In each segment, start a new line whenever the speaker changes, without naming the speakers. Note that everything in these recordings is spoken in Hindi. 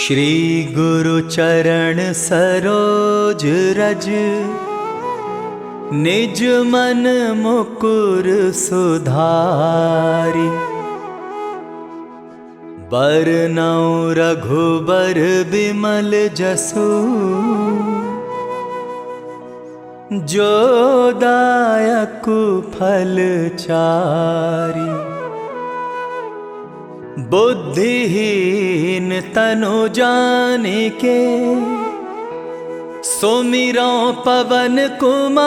श्री गुरु चरण सरोज रज, निज मन मुकुर सुधारि। बरनउँ रघुबर बिमल जसु, जो दायक फल चारि। बुद्धिहीन तनु जानिके, सुमिरौं पवन कुमार।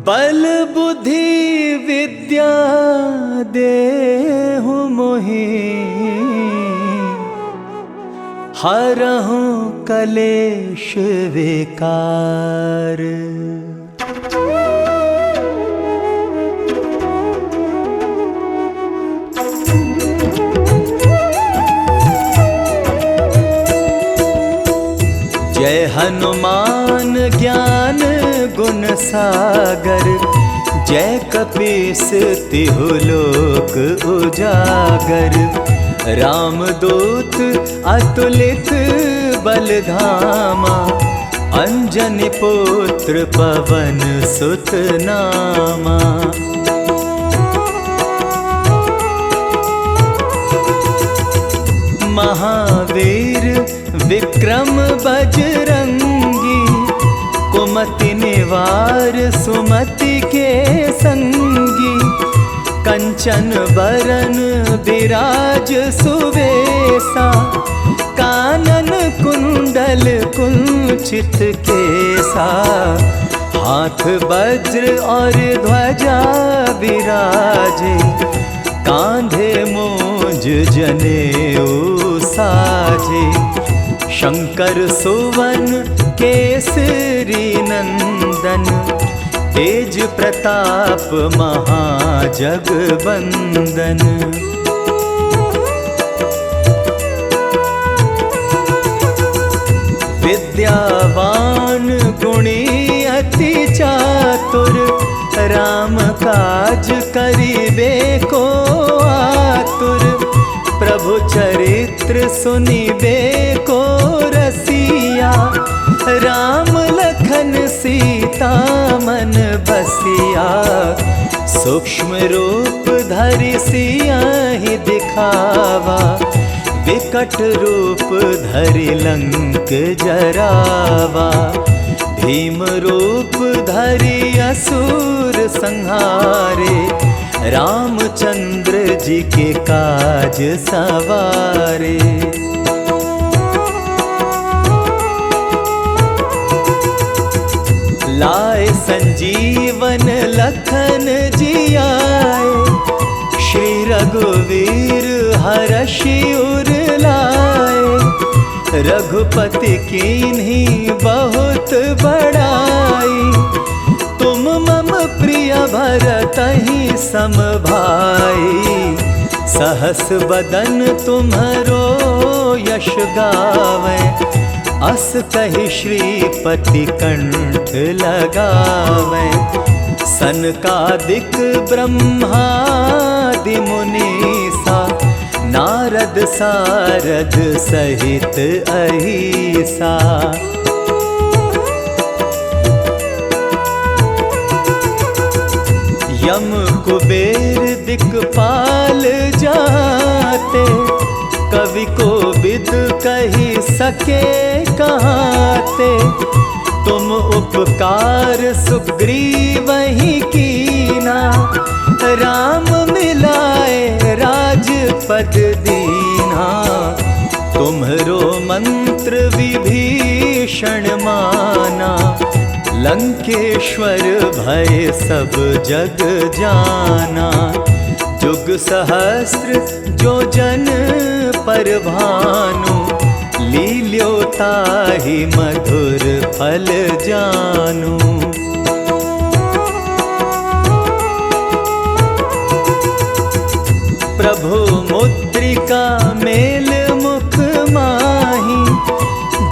बल बुद्धि विद्या देहु मोहि, हरहु कलेश विकार। जय हनुमान ज्ञान गुण सागर, जय कपीस तिहु लोक उजागर। रामदूत अतुलित बल धामा, अंजनी पुत्र पवन सुत नामा। महावीर विक्रम बजरंगी, कुमति निवार सुमति के संगी। कंचन बरन बिराज सुवेसा, कानन कुंडल कुंचित केसा। हाथ वज्र और ध्वजा विराजे, कांधे मूंज जनेऊ साजे। शंकर सुवन केसरी नंदन, तेज प्रताप महाजगवंदन। विद्यावान गुणी अति चातुर, राम काज करिबे को आतुर। प्रभु चरित्र सुनिबे को रसिया, राम लखन सीता मन बसिया। सूक्ष्म रूप धरि सियाहि दिखावा, विकट रूप धरि लंक जरावा। भीम रूप धरि असुर संहारे, रामचंद्र जी के काज सवारे। लाए संजीवन लखन जियाए, श्री रघुवीर हरषि उर लाए। रघुपति कीन्ही बहुत बड़ाई, तुम मम प्रिय भरतहि सम भाई। सहस बदन तुम्हरो यश गावै, अस कहि श्रीपति कंठ लगावै। सनकादिक ब्रह्मादि मुनीसा, नारद सारद सहित अहिसा। यम कुबेर दिक्पाल जाते, कवि कोविद कहि सके कहाते। तुम उपकार सुग्रीवहि कीना, राम मिलाए राजपद दीना। तुम्हरो मंत्र विभीषण माना, लंकेश्वर भय सब जग जाना। जुग सहस्र जो जन पर भानु, लील्यो ताहि मधुर फल जानु। प्रभु मुद्रिका मेल मुख माही,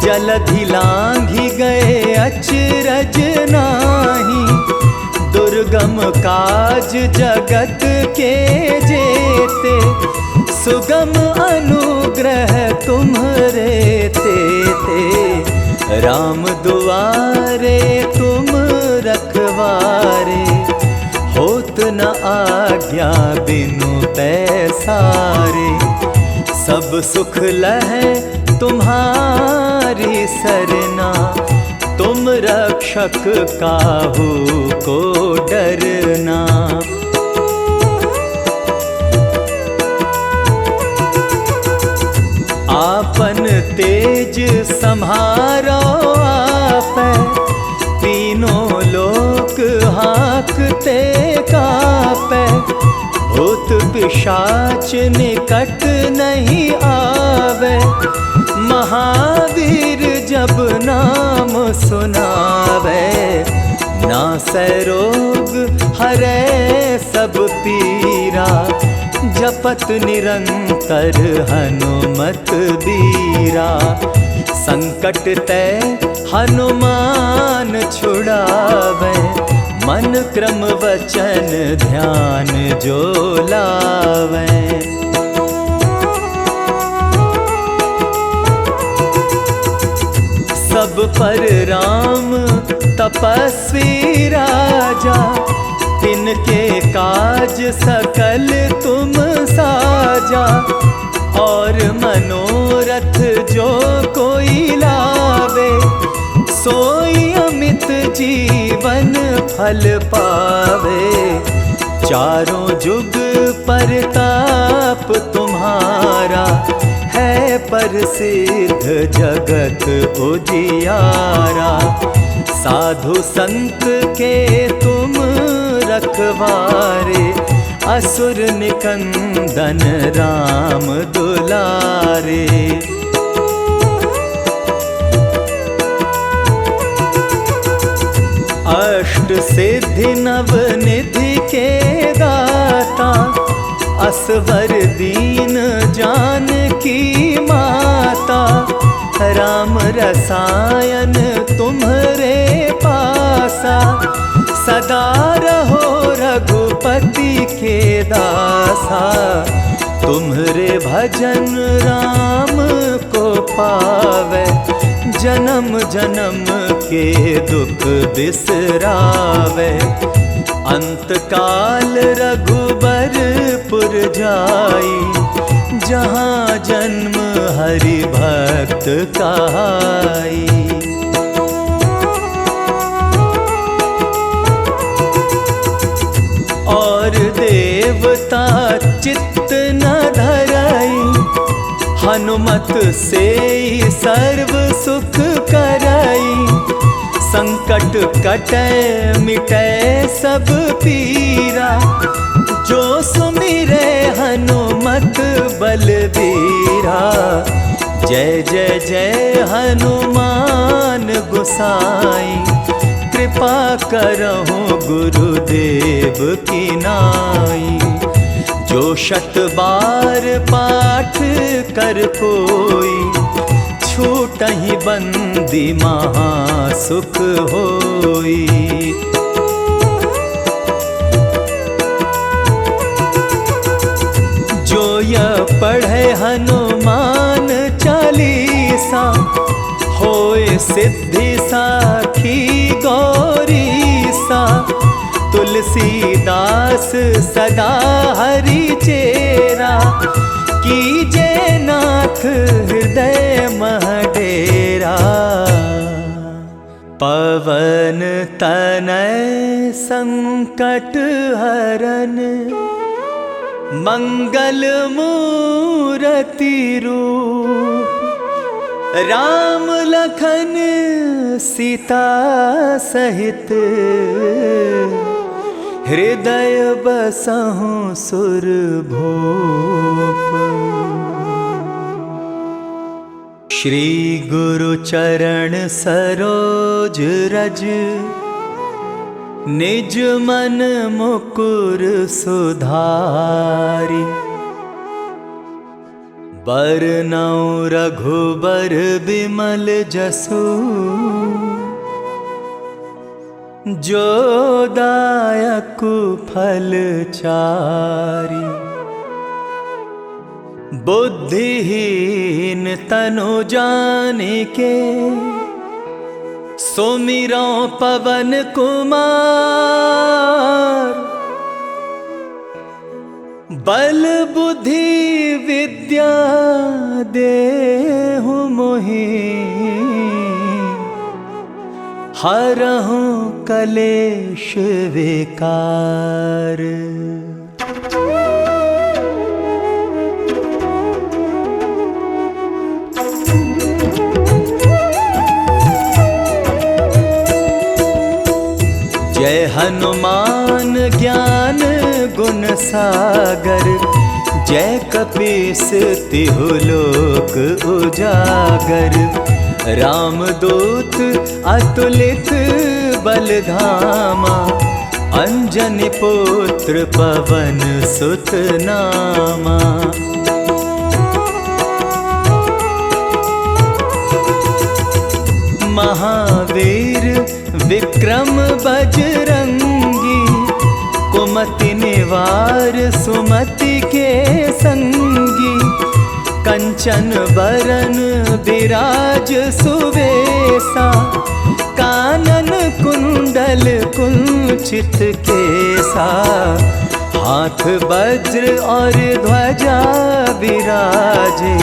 जलधि लांघि गए अचरज नाही। दुर्गम काज जगत के जेते, सुगम अनुग्रह तुम्हरे ते राम दुआरे तुम रखवारे। होत न आज्ञा बिनु पैसारे, सब सुख लहै तुम्हारी सरना। तुम रक्षक काहू को डरना। आपन तेज सम्हारो आपै, तीनों लोक हाँकते कापै। भूत पिशाच निकट नहीं आवे, महावीर जब नाम सुनावे। नासै रोग हरै सब पीरा, जपत निरंतर हनुमत बीरा। संकट ते हनुमान छुड़ावे, मन क्रम वचन ध्यान जो लावे। सब पर राम तपस्वी राजा, तिनके काज सकल तुम साजा। और मनोरथ जो कोई लावे, सोई अमित जीवन फल पावे। चारों जुग परताप तुम्हारा, है प्रसिद्ध जगत उजियारा। साधु संत के तुम रखवारे, असुर निकंदन राम दुलारे। अष्ट सिद्धि नव निधि के दाता, असवर दीन जानकी माता। राम रसायन तुम्हरे पासा, सदा रहो रघुपति के दासा। तुम्हरे भजन राम को पावे, जन्म जन्म के दुख बिसरावे। अंत काल रघुबरपुर जाई, जहाँ जन्म हरि भक्त कहाई। और देवता चित्त न धराई, हनुमत से सर्व सुख कराई। संकट कटै मिटै सब पीरा, जो सुमिरै हनुमत बलबीरा। जय जय जय हनुमान गोसाई, कृपा करहु गुरुदेव की नाई। जो शत बार पाठ कर कोई, छूटहि बंदी महा सुख होई। जो यह पढ़े हनुमान चालीसा, होए सिद्धि साखी गौरीसा। तुलसीदास सदा हरि चेरा, कीजे नाथ हृदय मह डेरा। पवन तनय संकट हरन, मंगल मूरति रूप। राम लखन सीता सहित, हृदय बसहु सुरभूप। श्री गुरु चरण सरोज रज, निज मन मुकुर सुधारि। बरनउँ रघुबर बिमल जसु, जो दायक फल चारि। बुद्धिहीन तनु जानिके, सुमिरो पवन कुमार। बल बुद्धि विद्या देहु मोहि, हरहु कलेश विकार। जय हनुमान ज्ञान गुण सागर, जय कपीस तिहु लोक उजागर। रामदूत अतुलित बल धामा, अंजनी पुत्र पवन सुत नामा। महावीर विक्रम बजरंगी, कुमति निवार सुमति के संगी। कंचन बरन विराज सुवेसा, कानन कुंडल कुंचित केसा। हाथ वज्र और ध्वजा विराजे,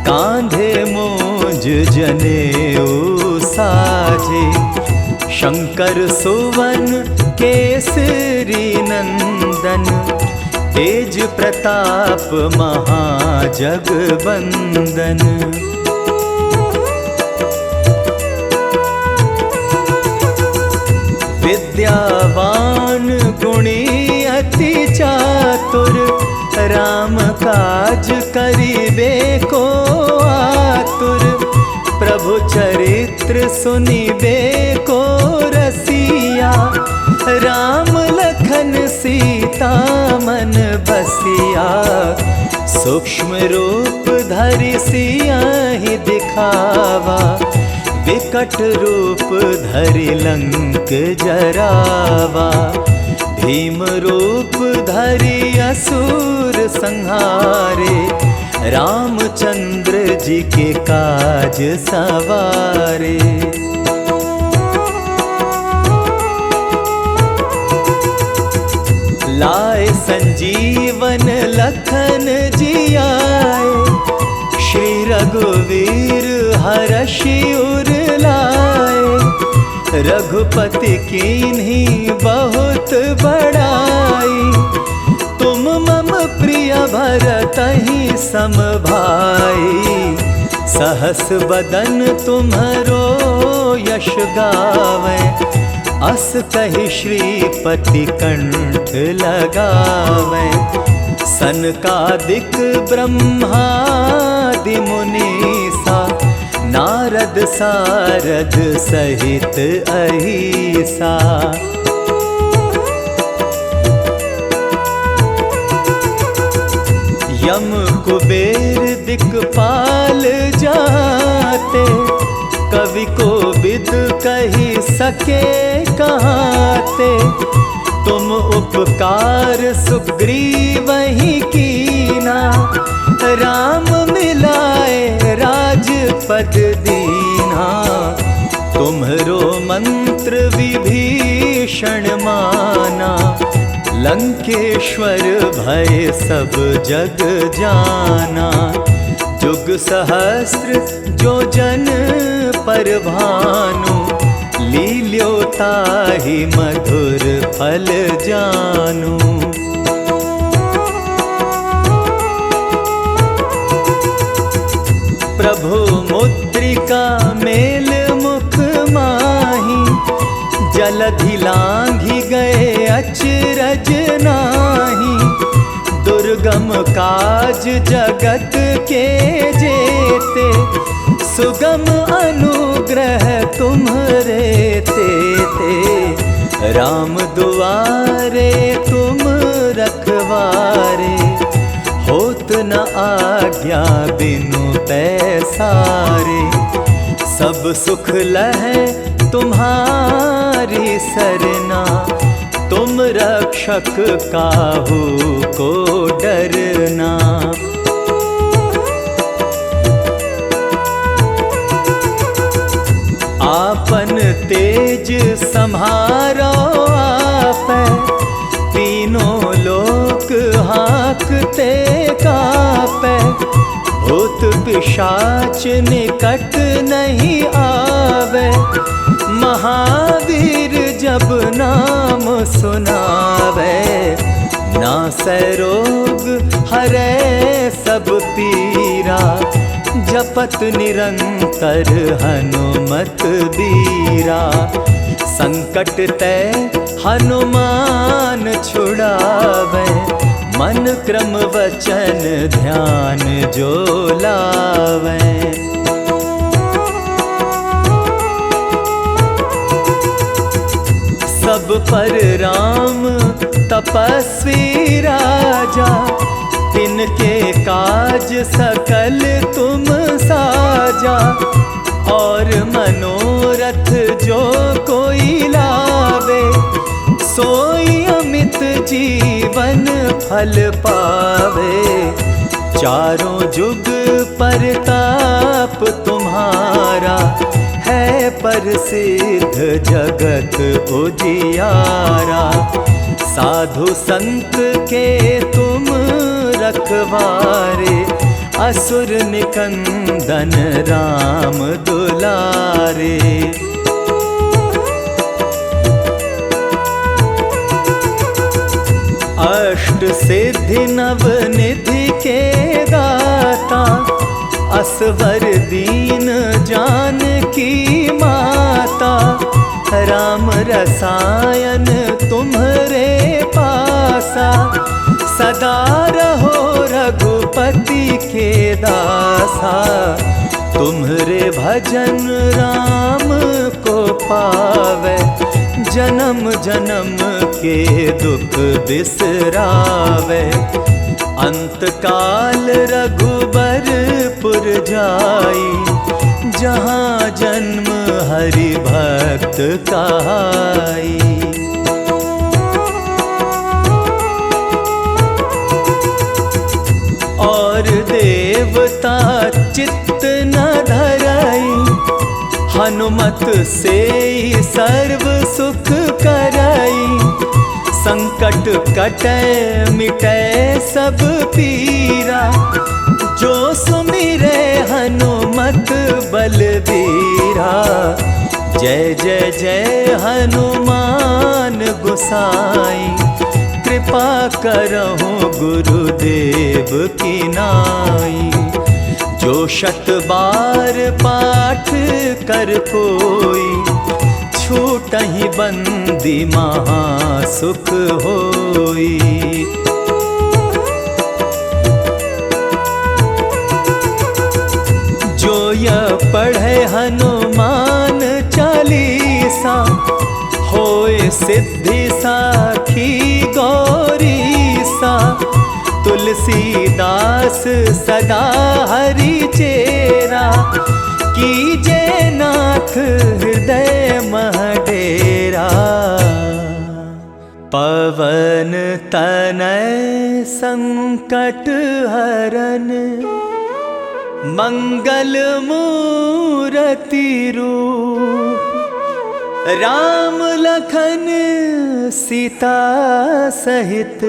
कांधे मूंज जनेऊ साजे। शंकर सुवन केसरी नंदन, तेज प्रताप महाजगवंदन। विद्यावान गुणी अति चातुर, राम काज करिबे को आतुर। प्रभु चरित्र सुनिबे को रसिया, राम लखन सीता मन बसिया। सूक्ष्म रूप धरि सियाहि दिखावा, विकट रूप धरि लंक जरावा। भीम रूप धरि असुर संहारे, रामचंद्र जी के काज सवारे। लाए संजीवन लखन जियाए, श्री रघुवीर हरषि उर लाए। रघुपति कीन्ही बहुत बड़ाई, तुम मम प्रिय भरतहि सम भाई। सहस बदन तुम्हरो यश गावे, अस कहि श्रीपति कंठ लगावे। सनकादिक ब्रह्मादि मुनीसा, नारद सारद सहित अहिसा। यम कुबेर दिक्पाल जाते, कवि को बिद कही सके कहाते। तुम उपकार सुग्रीवहि कीना, राम मिलाए राजपद दीना। तुम्हरो मंत्र विभीषण माना, लंकेश्वर भय सब जग जाना। जुग सहस्त्र जो जन पर भानु, लील्योताहि मधुर फल जानू। प्रभु मुद्रिका मेल मुख माही, जलधि लांघि गए अचरज नाही। दुर्गम काज जगत के जेते, सुगम अनुग्रह तुम्हरे तेते। राम दुआरे तुम रखवारे, होत न आज्ञा बिनु पैसारे। सब सुख लहै तुम्हारी सरना, तुम रक्षक काहू को डरना। निज सम्हारो आपै, तीनों लोक हाँकते कापै, भूत पिशाच निकट नहीं आवे, महावीर जब नाम सुनावे, नासै रोग हरै सब पीरा, जपत निरंतर हनुमत बीरा, संकट ते हनुमान छुड़ावे, मन क्रम वचन ध्यान जो लावे। सब पर राम तपस्वी राजा, तिनके काज सकल तुम साजा, और मनोरथ जो कोई लावे, सोई अमित जीवन फल पावे, चारों जुग परताप तुम्हारा, है प्रसिद्ध जगत उजियारा, साधु संत के तुम रखवारे, असुर निकंदन राम दुलारे। अष्ट सिद्धि नव निधि के दाता, असवर दीन जानकी माता, राम रसायन तुम्हरे पासा, सदा रहो रघुपति के दासा, तुम्हरे भजन राम को पावे, जन्म जन्म के दुख बिसरावे, अंत काल रघुबरपुर जाई, जहाँ जन्म हरि भक्त कहाई। और देवता चित्त न धराई, हनुमत से सर्व सुख कराई, संकट कटै मिटै सब पीरा, जो सुमिरै हनुमत बलबीरा, जय जय जय हनुमान गोसाई, कृपा करहु गुरुदेव की नाई, जो शत बार पाठ कर कोई, छूटहि बंदी महासुख होई। जो यह पढ़े हनुमान चालीसा, होए सिद्धि साखी गौरीसा, तुलसीदास सदा हरि चेरा, कीजे नाथ हृदय मह डेरा, पवन तनय संकट हरन, मंगल मूरति रूप, राम लखन सीता सहित,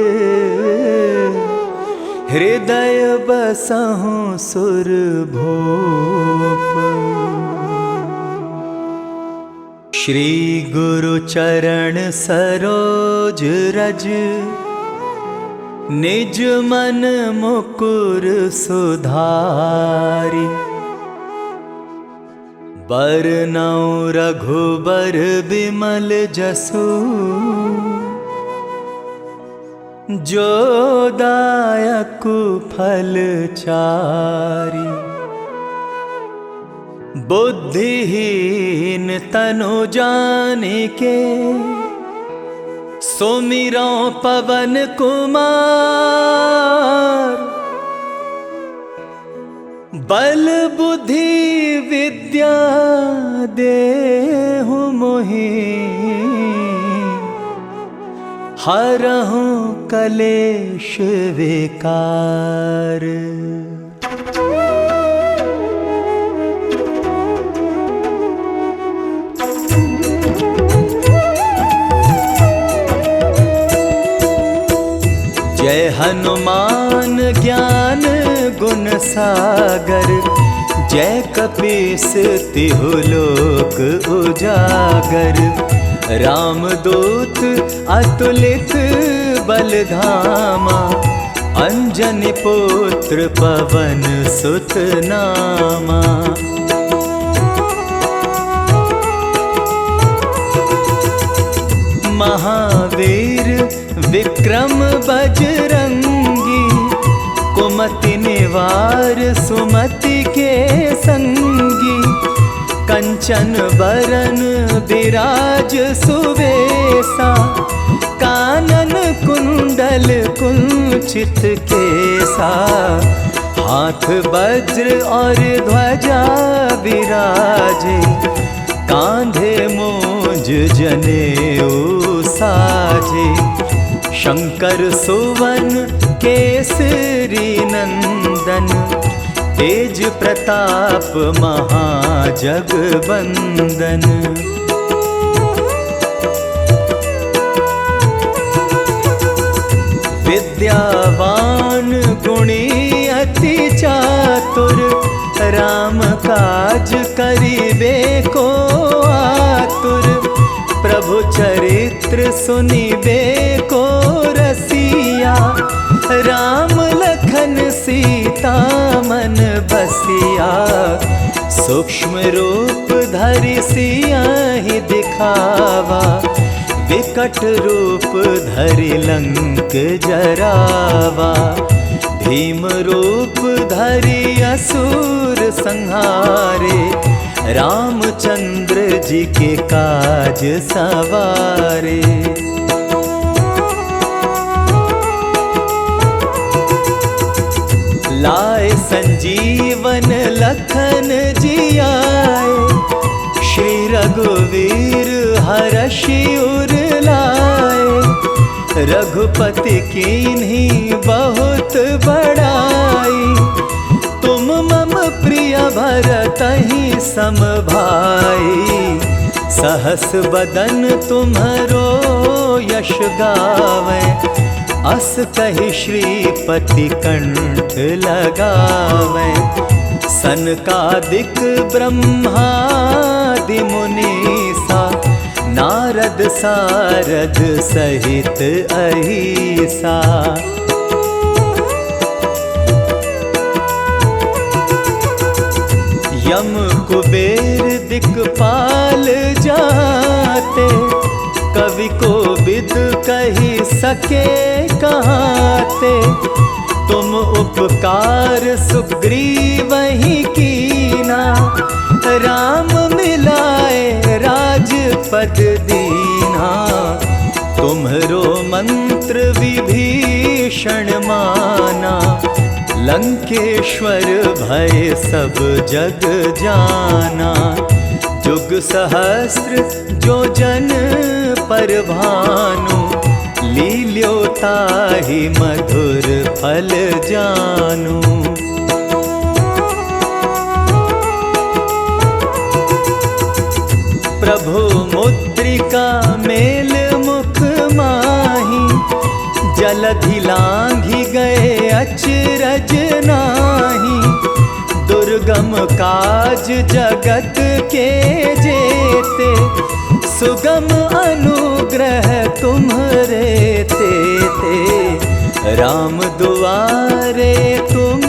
हृदय बसहु सुरभूप। श्री गुरु चरण सरोज रज, निज मन मुकुर सुधारि, बरनउँ रघुबर बिमल जसु, जो दायकु फल चारि। बुद्धिहीन तनु जानिके, सुमिरौ पवन कुमार, बल बुद्धि विद्या देहु मोहि, हरहु कलेश विकार। जय हनुमान ज्ञान गुण सागर, जय कपीस तिहु लोक उजागर। रामदूत अतुलित बल धामा, अंजनी पुत्र पवन सुत नामा। महावीर विक्रम बजरंगी, कुमति निवार सुमति के संगी। कंचन बरन विराज सुवेसा, कानन कुंडल कुंचित केसा। हाथ वज्र और ध्वजा विराजे, कांधे मूंज जनेऊ साजे। शंकर सुवन केसरी नंदन, तेज प्रताप महाजगवंदन। विद्यावान गुणी अति चातुर, राम काज करिबे को आतुर। प्रभु चरित्र सुनिबे को रसिया, राम लखन सीता मन बसिया। सूक्ष्म रूप धरि सियाहि दिखावा, विकट रूप धरि लंक जरावा। भीम रूप धरि असुर संहारे, रामचंद्र जी के काज सवारे। लाए संजीवन लखन जियाए, श्री रघुवीर हरषि उर लाए। रघुपति कीन्ही बहुत बड़ाई, तुम मम प्रिय भरतहि सम भाई। सहस बदन तुम्हरो यश गावे, अस कहि श्रीपति कंठ लगावे। सनकादिक ब्रह्मादि मुनीसा, नारद सारद सहित अहिसा। यम कुबेर दिक्पाल जाते, कवि को विद कही सके कहाते। तुम उपकार सुग्रीवहि कीना, राम मिलाए राजपद दीना। तुम्हरो मंत्र विभीषण माना, लंकेश्वर भय सब जग जाना। जुग सहस्त्र जो जन पर भानु, लील्यो ताहि मधुर फल जानु। प्रभु मुद्रिका मेल मुख माही, जलधि लांघि गए अचरज नाही। दुर्गम काज जगत के जेते, सुगम अनुग्रह तुम्हरे तेते। राम दुआरे तुम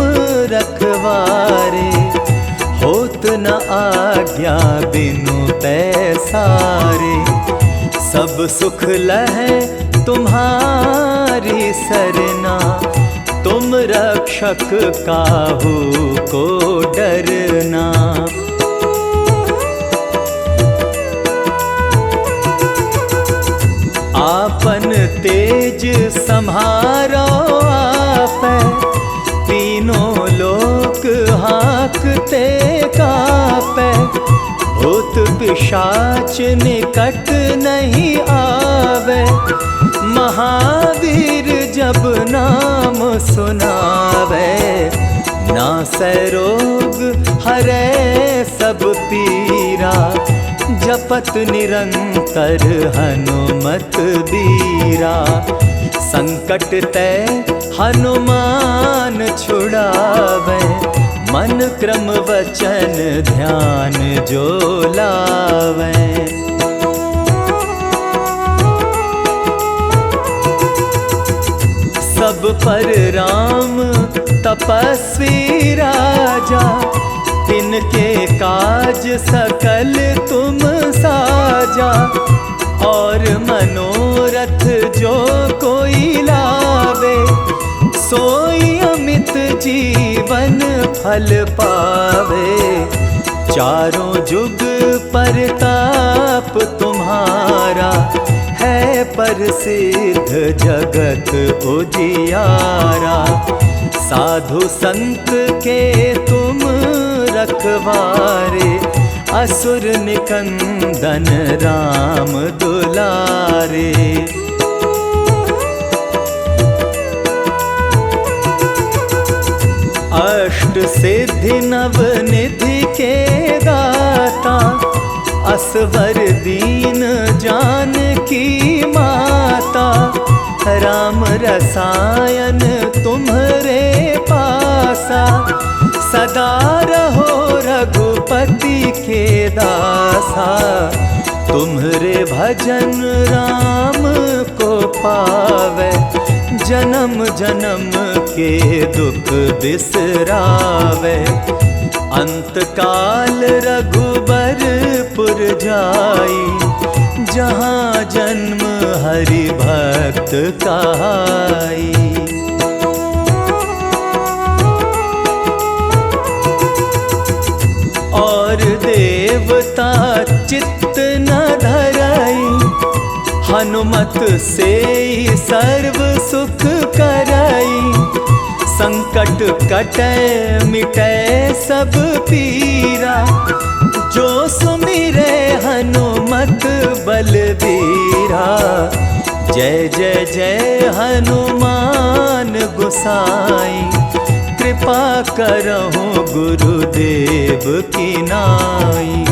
रखवारे, होत न आज्ञा बिनु पैसारे। सब सुख लहै तुम्हारी सरना, तुम रक्षक काहू को डरना। आपन तेज सम्हारो आपै, तीनों लोक हाँकते कापै। भूत पिशाच निकट नहीं आवे, महावीर जब नाम सुनावे। नासै रोग हरै सब पीरा, जपत निरंतर हनुमत बीरा। संकट ते हनुमान छुड़ावे, मन क्रम वचन ध्यान जो लावे। सब पर राम तपस्वी राजा, तिनके काज सकल तुम साजा। और मनोरथ जो कोई लावे, सोई अमित जीवन फल पावे। चारों जुग परताप तुम्हारा, है प्रसिद्ध जगत उजियारा। साधु संत के तुम रखवारे, असुर निकंदन राम दुलारे। अष्ट सिद्धि नव निधि के दाता, असवर दीन जानकी माता। राम रसायन तुम्हरे पासा, सदा रहो रघुपति के दासा। तुम्हरे भजन राम को पावे, जन्म जन्म के दुख बिसरावे। अंत काल रघुबरपुर जाई, जहाँ जन्म हरि भक्त कहाई। और देवता चित्त न धराई, हनुमत से सर्व सुख कराई। संकट कटै मिटै सब पीरा, जो सुमिरै हनुमत बलबीरा। जय जय जय हनुमान गोसाई, कृपा करहु गुरुदेव की नाई।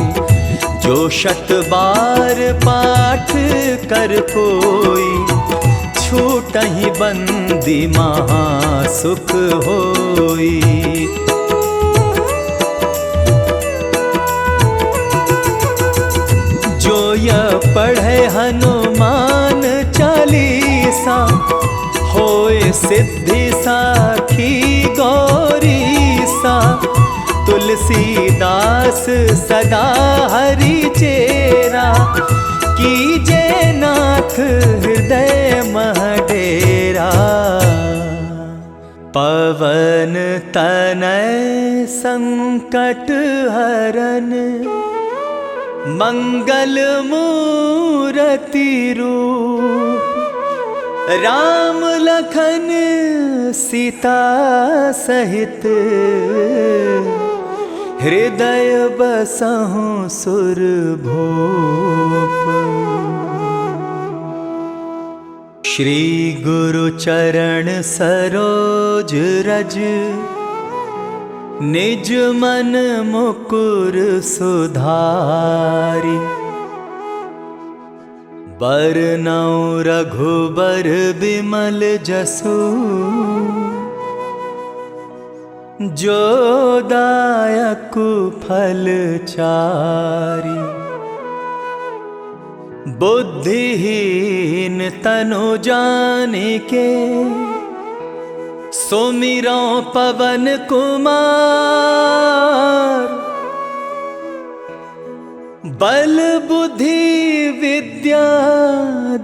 जो 100 बार पाठ कर कोई, छूटहि बंदी महासुख होई। जो यह पढ़े हनुमान चालीसा, होए सिद्धि साखी गौरीसा। तुलसीदास सदा हरि चेरा, कीजे नाथ हृदय मह डेरा। पवन तनय संकट हरन, मंगल मूरति रूप। राम लखन सीता सहित, हृदय बसहु सुरभूप। श्री गुरु चरण सरोज रज, निज मन मुकुर सुधारि। बरनउँ रघुबर बिमल जसु, जो दायकु फल चारि। बुद्धिहीन तनु जानिके, सुमिरौ पवन कुमार। बल बुद्धि विद्या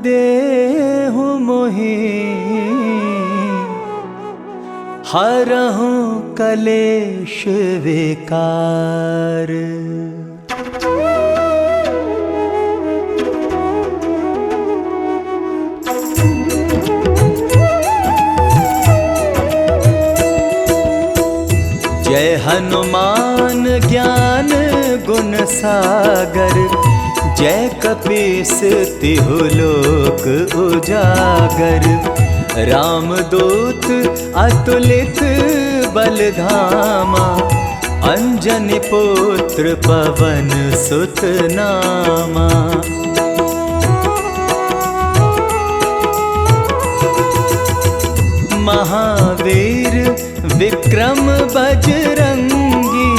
देहु मोहि, हरहु कलेश विकार। जय हनुमान ज्ञान गुण सागर, जय कपीस तिहु लोक उजागर। रामदूत अतुलित बलधामा, अंजनी पुत्र पवन सुत नामा। महावीर विक्रम बजरंगी,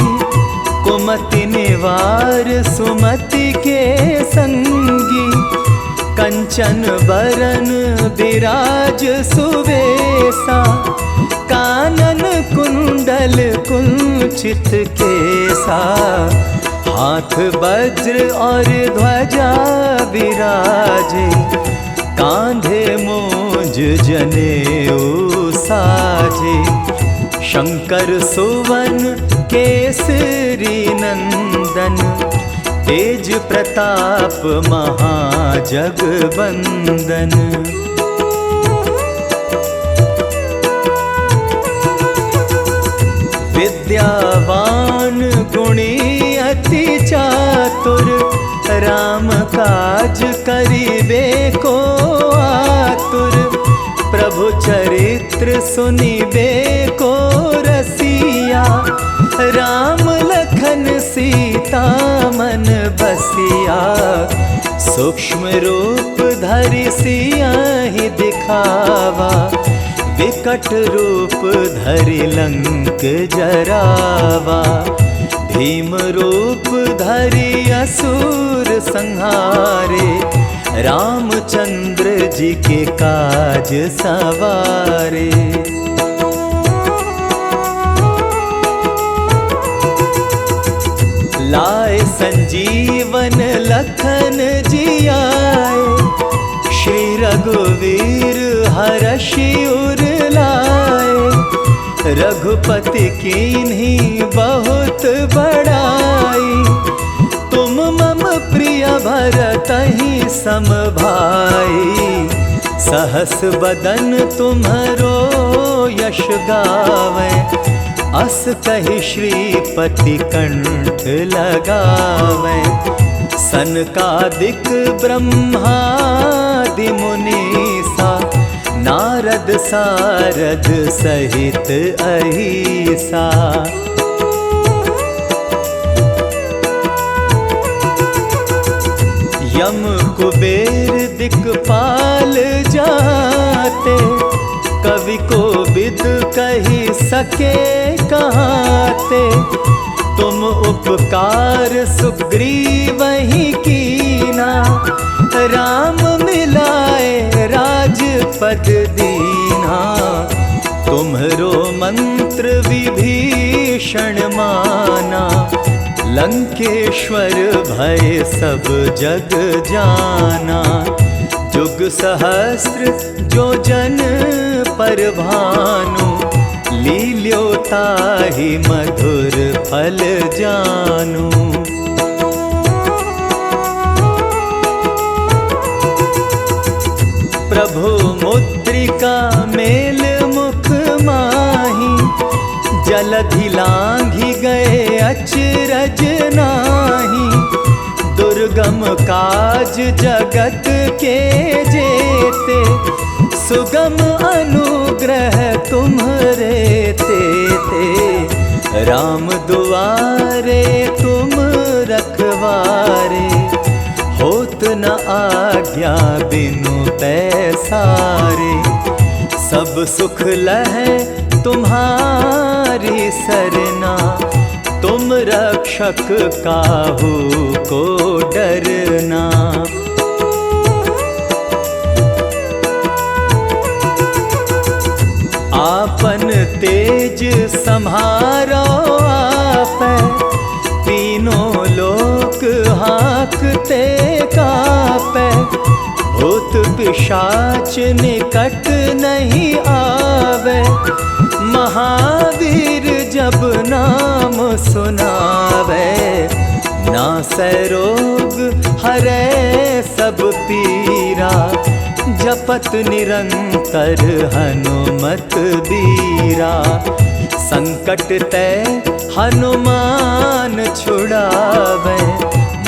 कुमति निवार सुमति के संगी, कंचन बरन विराज सुवेसा, कानन कुंडल कुंचित केसा, हाथ वज्र और ध्वजा विराजे, कांधे मोज जनेऊ साजे, शंकर सुवन केसरी नंदन, तेज प्रताप महाजगबंदन। विद्यावान गुणी अति चातुर, राम काज करिबे को आतुर, प्रभु चरित्र सुनिबे को रसिया, राम लखन सीता मन बसिया, सूक्ष्म रूप धरि सियाहि दिखावा, विकट रूप धरि लंक जरावा, भीम रूप धरि असुर संहारे, रामचंद्र जी के काज सवारे। लाए संजीवन लखन जियाए, श्री रघुवीर हरषि उर लाए, रघुपति कीन्ही बहुत बड़ाई, तुम मम प्रिय भरतहि सम भाई, सहस बदन तुम्हरो यश गावे, अस कहि श्रीपति कंठ लगावे, सनकादिक ब्रह्मादि मुनीसा, नारद सारद सहित अहिसा। यम कुबेर दिक्पाल जाते, कवि को विद कही सके कहाते, तुम उपकार सुग्रीवहि कीना, राम मिलाए राजपद दीना, तुम्हरो मंत्र विभीषण माना, लंकेश्वर भय सब जग जाना, जुग सहस्त्र जो जन पर भानु, लील्यो ताहि मधुर फल जानु। प्रभु मुद्रिका मेल मुख माही, जलधि लांघि गए अचरज नाही, दुर्गम काज जगत के जेते, सुगम अनुग्रह तुम्हरे तेते, राम दुआरे तुम रखवारे, होत न आज्ञा बिनु पैसारे, सब सुख लहै तुम्हारी सरना, तुम रक्षक काहू को डरना। आपन तेज सम्हारो आपै, तीनों लोक हाँकते कापै, भूत पिशाच निकट नहीं आवे, महावीर जब नाम सुनावे, नासै रोग हरै सब पीरा, जपत निरंतर हनुमत बीरा, संकट ते हनुमान छुड़ावे,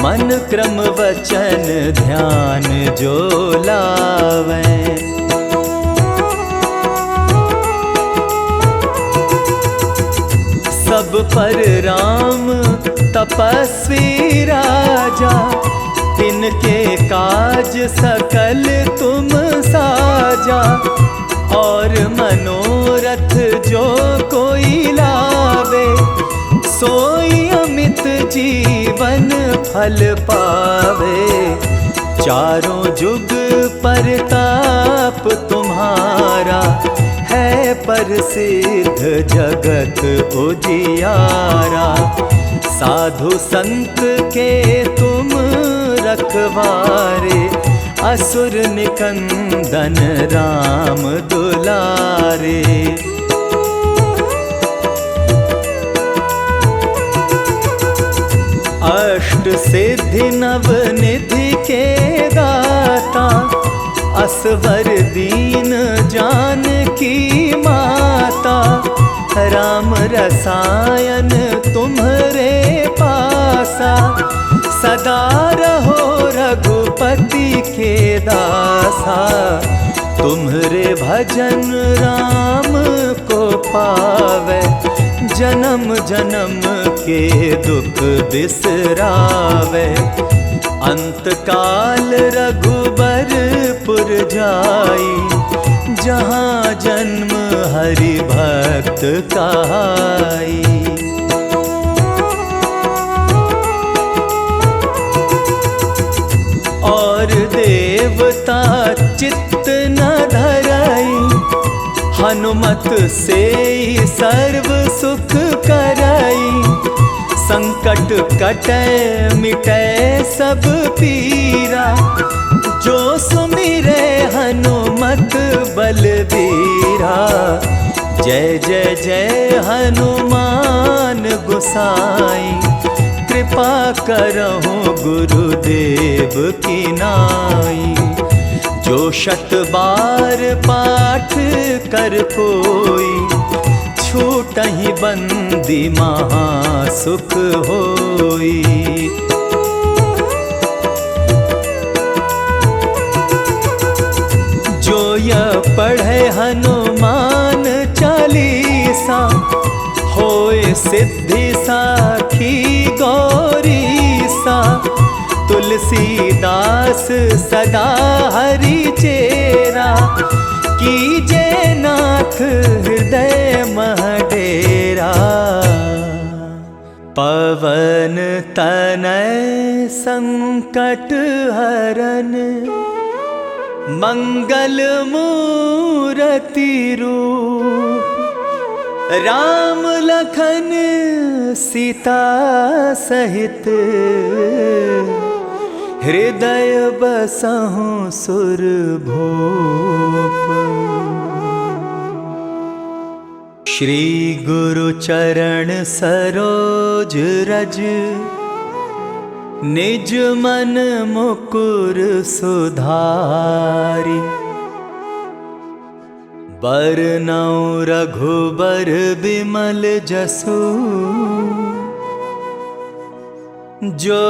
मन क्रम वचन ध्यान जो लावे। सब पर राम तपस्वी राजा, तिनके काज सकल तुम साजा, और मनोरथ तीरथ जो कोई लावे, सोई अमित जीवन फल पावे। चारों जुग परताप तुम्हारा, है प्रसिद्ध जगत उजियारा। साधु संत के तुम रखवारे, असुर निकंदन राम दुलारे। अष्ट सिद्धि नव निधि के दाता, असवर दीन जानकी माता। राम रसायन तुम्हरे पासा, सदा रहो रघुपति के दासा। तुम्हरे भजन राम को पावे, जन्म जन्म के दुख बिसरावे। अंत काल रघुबरपुर जाई, जहाँ जन्म हरि भक्त कहाई। और देवता चित्त न धरई, हनुमत से सर्व सुख करई। संकट कटै मिटै सब पीरा, जो सुमिरै हनुमत बलबीरा। जय जय जय हनुमान गोसाई, कृपा करहु गुरुदेव की नाई। जो शत बार पाठ कर कोई, छूटहि बंदी महा सुख होई। जो यह पढ़े हनुमान चालीसा, होए सिद्धि साखी गौरीसा। तुलसीदास सदा हरि चेरा, कीजे नाथ हृदय मह डेरा। पवन तनय संकट हरन, मंगल मूरति रूप। राम लखन सीता सहित, हृदय बसहु सुरभूप। श्री गुरु चरण सरोज रज, निज मन मुकुर सुधारि। बरनउँ रघुबर बिमल जसु, जो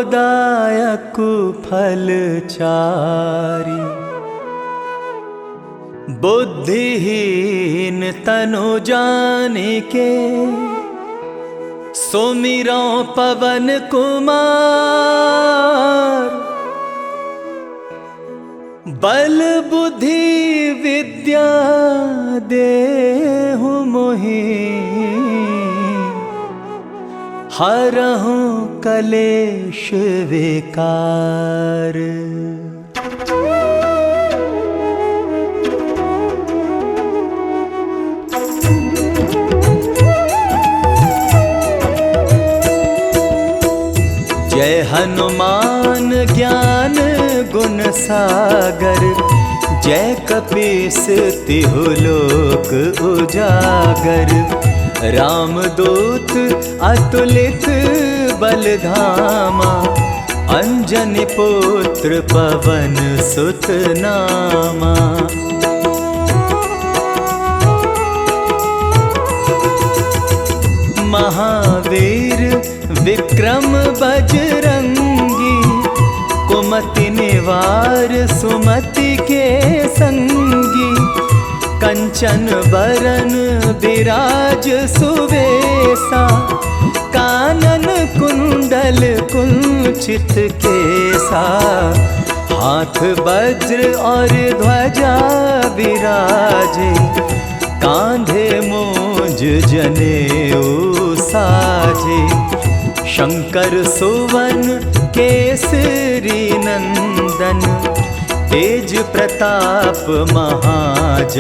दायक फल चारि। बुद्धिहीन तनु जानिके, सुमिरौ पवन कुमार। बल बुद्धि विद्या देहु मोहि, हरहु कलेश विकार। जय हनुमान ज्ञान गुण सागर, जय कपीस तिहु लोक उजागर। रामदूत अतुलित बलधामा, अंजनी पुत्र पवन सुत नामा। महावीर विक्रम बजरंगी, कुमति निवार सुमति के संगी। कंचन बरन विराज सुवेसा, कानन कुंडल कुंचित केसा। हाथ वज्र और ध्वजा विराजे, कांधे मोज जनेऊ साजे, शंकर सुवन केसरी नंदन, तेज प्रताप महाजगबंदन।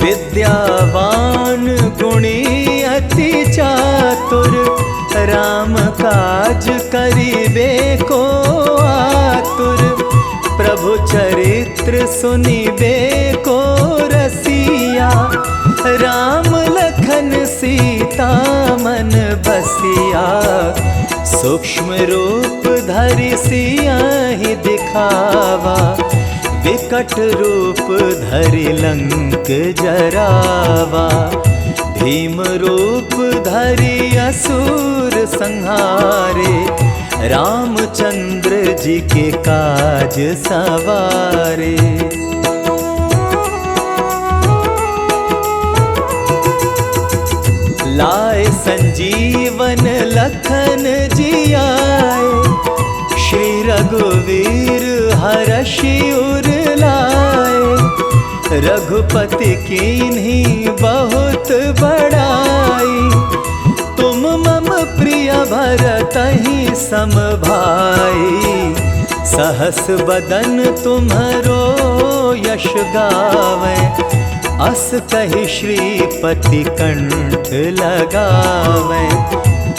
विद्यावान गुणी अति चातुर, राम काज करिबे को आतुर। प्रभु चरित्र सुनिबे को रसिया, राम लखन सीता मन बसिया। सूक्ष्म रूप धरि सियाहि दिखावा, विकट रूप धरि लंक जरावा। भीम रूप धरि असुर संहारे, रामचंद्र जी के काज सवारे। लाए संजीवन लखन जियाए, श्री रघुवीर हरषि उर लाए। रघुपति कीन्ही बहुत बड़ाई, तुम मम प्रिय भरतहि सम भाई। सहस बदन तुम्हरो यश गावे, अस कहि श्रीपति कंठ लगावे।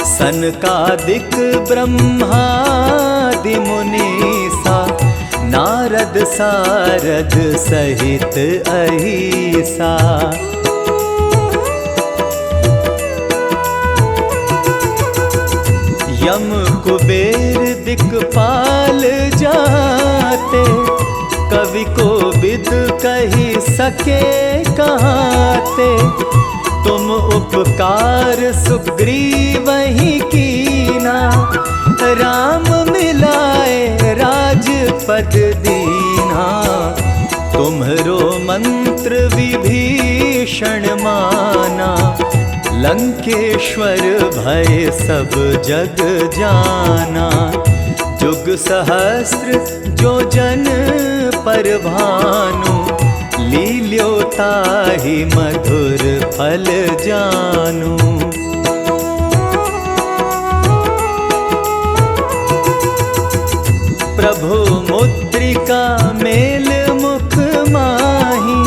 सनकादिक ब्रह्मादि मुनीसा, नारद सारद सहित अहिसा। यम कुबेर दिक्पाल जाते, कवि को विद कही सके कहाते। तुम उपकार सुग्रीवहि कीना, राम मिलाए राजपद दीना। तुम्हरो मंत्र विभीषण माना, लंकेश्वर भय सब जग जाना। जुग सहस्र जो जन पर भानु, लील्यो ताहि मधुर फल जानु। प्रभु मुद्रिका मेल मुख माही,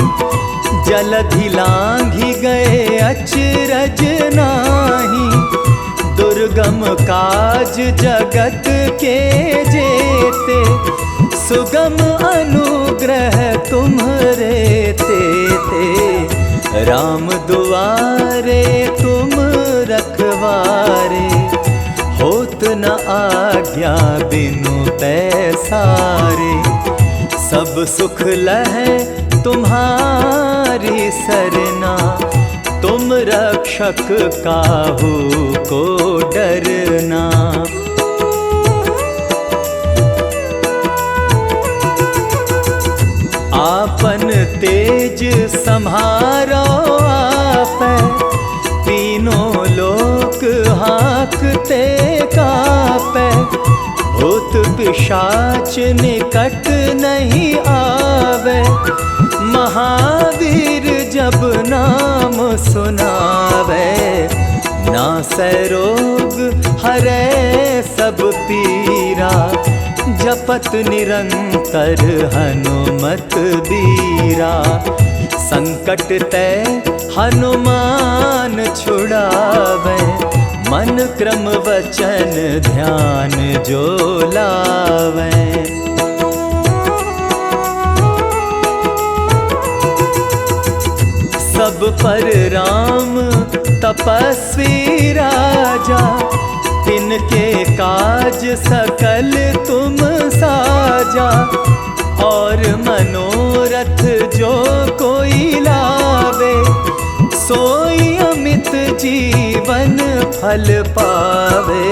जलधि लांघि गए अचरज नाही। दुर्गम काज जगत के जेते, सुगम अनुग्रह तुम्हरे तेते। राम दुआरे तुम रखवारे, होत न आज्ञा बिनु पैसारे। सब सुख लहै तुम्हारी सरना, तुम रक्षक काहू को डरना। आपन तेज सम्हारो आपै, तीनों लोक हाँकते कापै। भूत पिशाच निकट नहीं आवे, महावीर जब नाम सुनावे। नासै रोग हरै सब पीरा, जपत निरंतर हनुमत बीरा। संकट ते हनुमान छुड़ावे, मन क्रम वचन ध्यान जो लावे। सब पर राम तपस्वी राजा, तिनके काज सकल तुम साजा। और मनोरथ जो कोई लावे, सोई अमित जीवन फल पावे।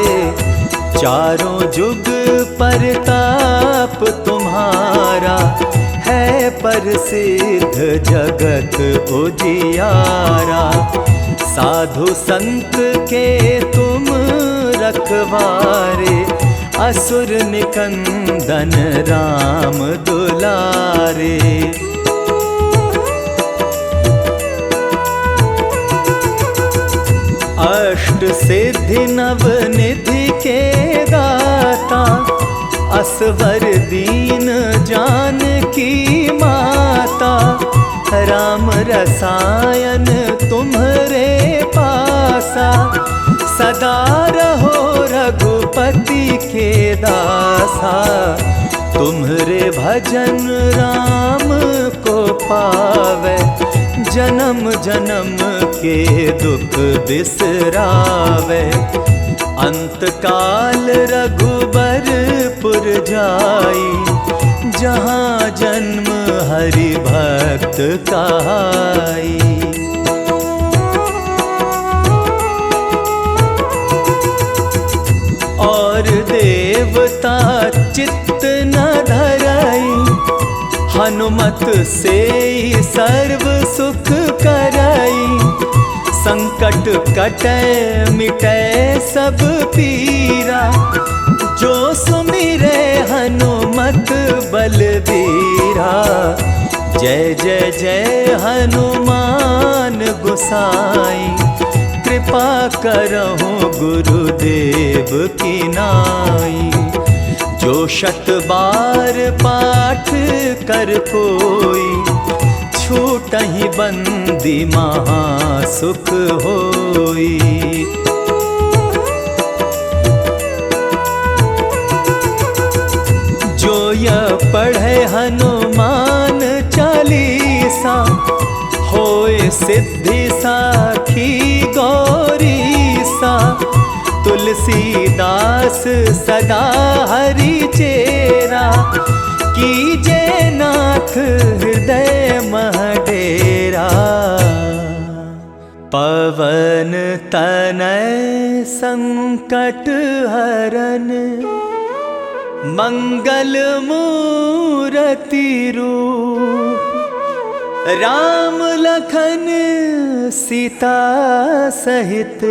चारों जुग परताप तुम्हारा, है प्रसिद्ध जगत उजियारा। साधु संत के तुम रखवारे, असुर निकंदन राम दुलारे। अष्ट सिद्धि नव निधि के दाता, असवर दीन जानकी माता। राम रसायन तुम्हरे पासा, सदा रहो रघुपति के दासा। तुम्हरे भजन राम को पावे, जन्म जन्म के दुख बिसरावे। अंत काल रघुबरपुर जाई, जहाँ जन्म हरि भक्त कहाई। और देवता चित्त न धराई, हनुमत से सर्व सुख कराई। संकट कटै मिटै सब पीरा, जो सुमिरै हनुमत बलबीरा। जय जय जय हनुमान गोसाई, कृपा करहु गुरुदेव की नाई। जो शत बार पाठ कर कोई, छूटहि बंदी महा सुख होई। जो यह पढ़े हनुमान चालीसा, होए सिद्धि साखी गौरीसा। तुलसीदास सदा हरि चेरा, कीजे नाथ हृदय मह डेरा। पवन तनय संकट हरन, मंगल मूरति रूप। राम लखन सीता सहित,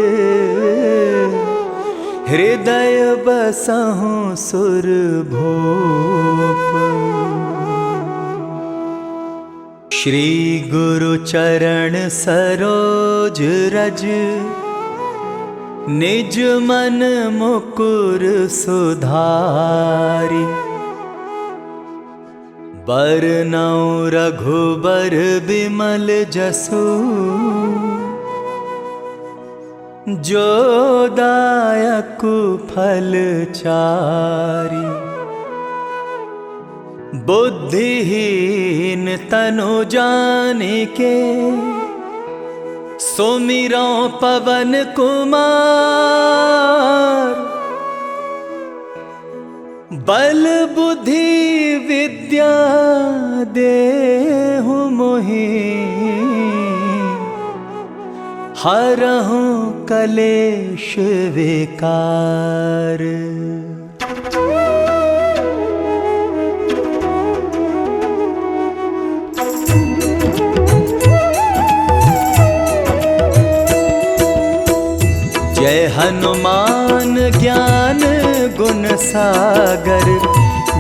हृदय बसहु सुरभूप। श्री गुरु चरण सरोज रज, निज मन मुकुर सुधारि। बरनउँ रघुबर बिमल जसु, जो दायक फल चारि। बुद्धिहीन तनु जानिके, सुमिरौ पवन कुमार। बल बुद्धि विद्या देहु मोहि, हरहु कलेश विकार। जय हनुमान ज्ञान गुण सागर,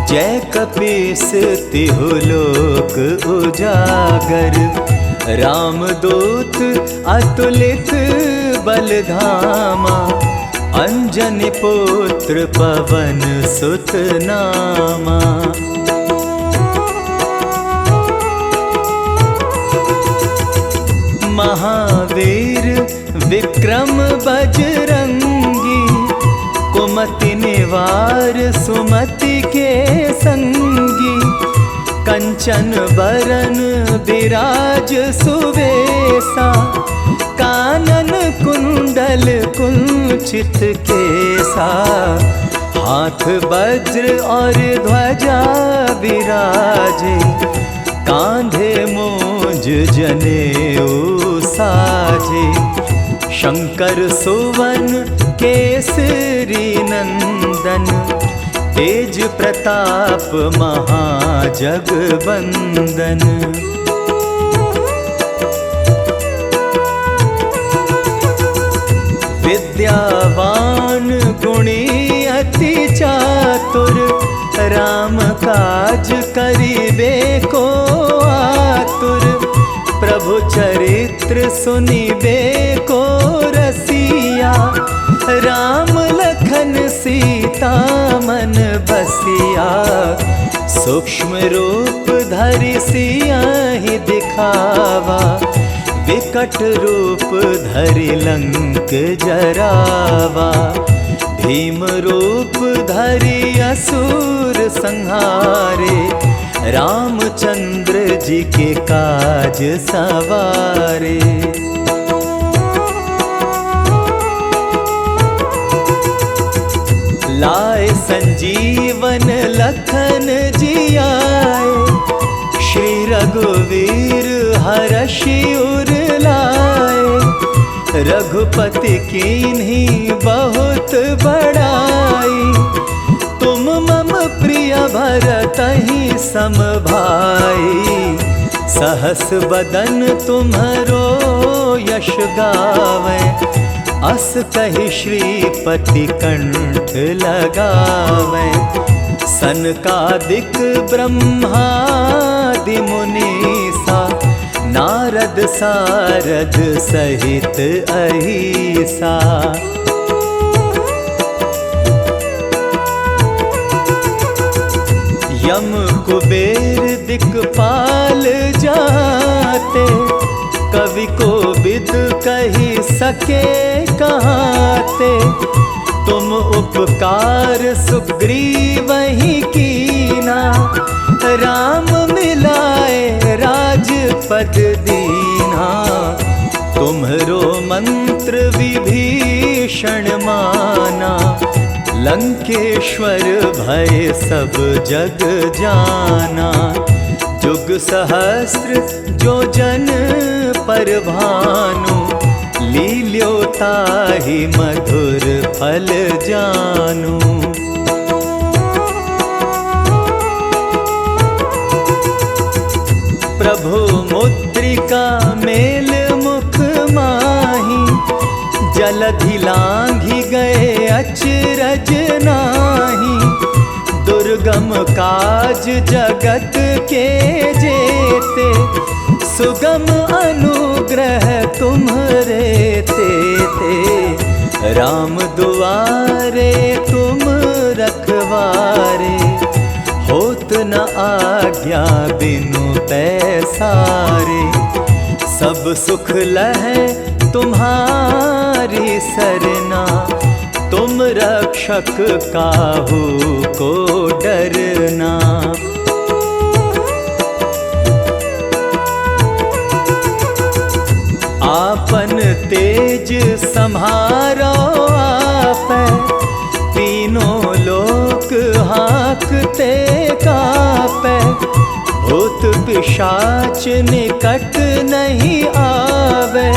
जय कपीस तिहु लोक उजागर। रामदूत अतुलित बलधामा, अंजनी पुत्र पवन सुत नामा। महावीर विक्रम बजरंगी, कुमति निवार सुमति के संगी। कंचन बरन विराज सुवेसा, कानन कुंडल कुंचित केसा। हाथ वज्र और ध्वजा विराजे, कांधे मोज जनेऊ साजे। शंकर सुवन केसरी नंदन, तेज प्रताप महाजगवंदन। विद्यावान गुणी अति चार, आतुर, राम काज करिबे को आतुर। प्रभु चरित्र सुनिबे को रसिया, राम लखन सीता मन बसिया। सूक्ष्म रूप धरि सियाहि दिखावा, विकट रूप धरि लंक जरावा। भीम रूप धरि असुर संहारे, रामचंद्र जी के काज सवारे। लाए संजीवन लखन जी आए, श्री रघुवीर हरषि उर लाए। रघुपति कीन्ही बहुत बड़ाई, तुम मम प्रिय भरतहि सम भाई। सहस बदन तुम्हरो यश गावै, अस कहि श्रीपति कंठ लगावै। सनकादिक ब्रह्मादि मुनीसा, नारद सारद सहित अहिसा। यम कुबेर दिक्पाल जाते, कवि को बिद कही सके कहाते। तुम उपकार सुग्रीवहि कीना, राम मिलाए राजपद दीना। तुम्हरो मंत्र विभीषण माना, लंकेश्वर भय सब जग जाना। जुग सहस्र जो जन पर भानु, लील्यो ताहि मधुर फल जानु। प्रभु मुद्रिका मेल मुख माही, जलधि लांघि गए अचरज नाही। दुर्गम काज जगत के जेते, सुगम अनुग्रह तुम्हरे तेते। राम दुआरे तुम रखवारे, होत न आज्ञा बिनु पैसारे। सब सुख लहै तुम्हारी सरना, तुम रक्षक काहू को डरना। आपन तेज सम्हारो आपै, तीनों लोक हाँकते कापै। भूत पिशाच निकट नहीं आवे,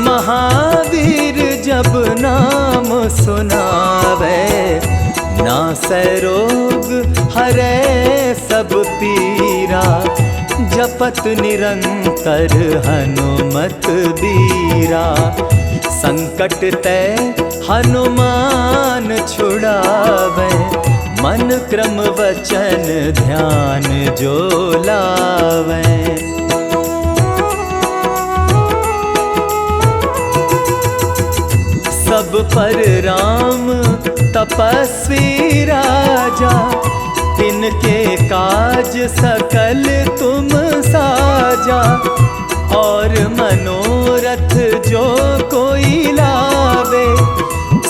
महावीर जब नाम सुनावे। नासै रोग हरै सब पीरा, जपत निरंतर हनुमत बीरा। संकट ते हनुमान छुड़ावे, मन क्रम वचन ध्यान जो लावे। सब पर राम तपस्वी राजा, तिनके काज सकल तुम साजा। और मनोरथ जो कोई लावे,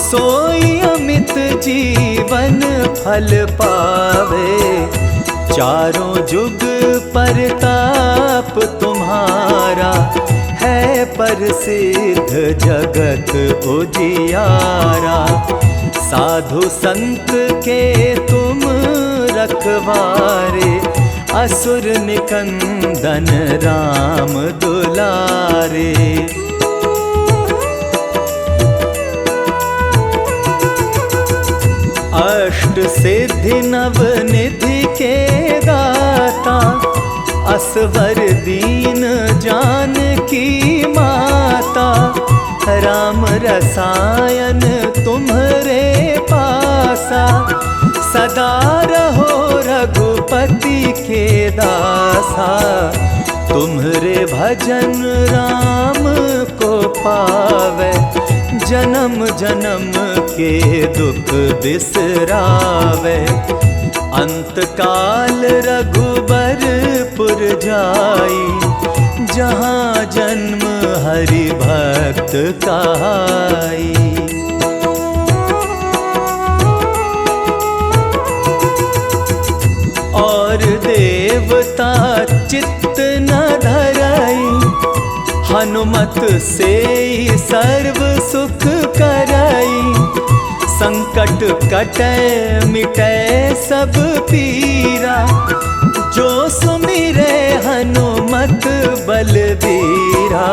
सोई अमित जीवन फल पावे। चारों जुग परताप तुम्हारा, है प्रसिद्ध जगत उजियारा। साधु संत के तुम रखवारे, असुर निकंदन राम दुलारे। अष्ट सिद्धि नव निधि के दाता, असवर दीन जानकी माता। राम रसायन तुम्हरे पासा, सदा रहो रघुपति के दासा, तुम्हारे भजन राम को पावे, जन्म जन्म के दुख बिसरावे। अंत काल रघुबरपुर जाई, जहाँ जन्म हरि भक्त कहाई। और देवता चित्त न धराई, हनुमत से सर्व सुख कराई। संकट कटे मिटे सब पीरा, जो सुमिरे हनुमत बलबीरा।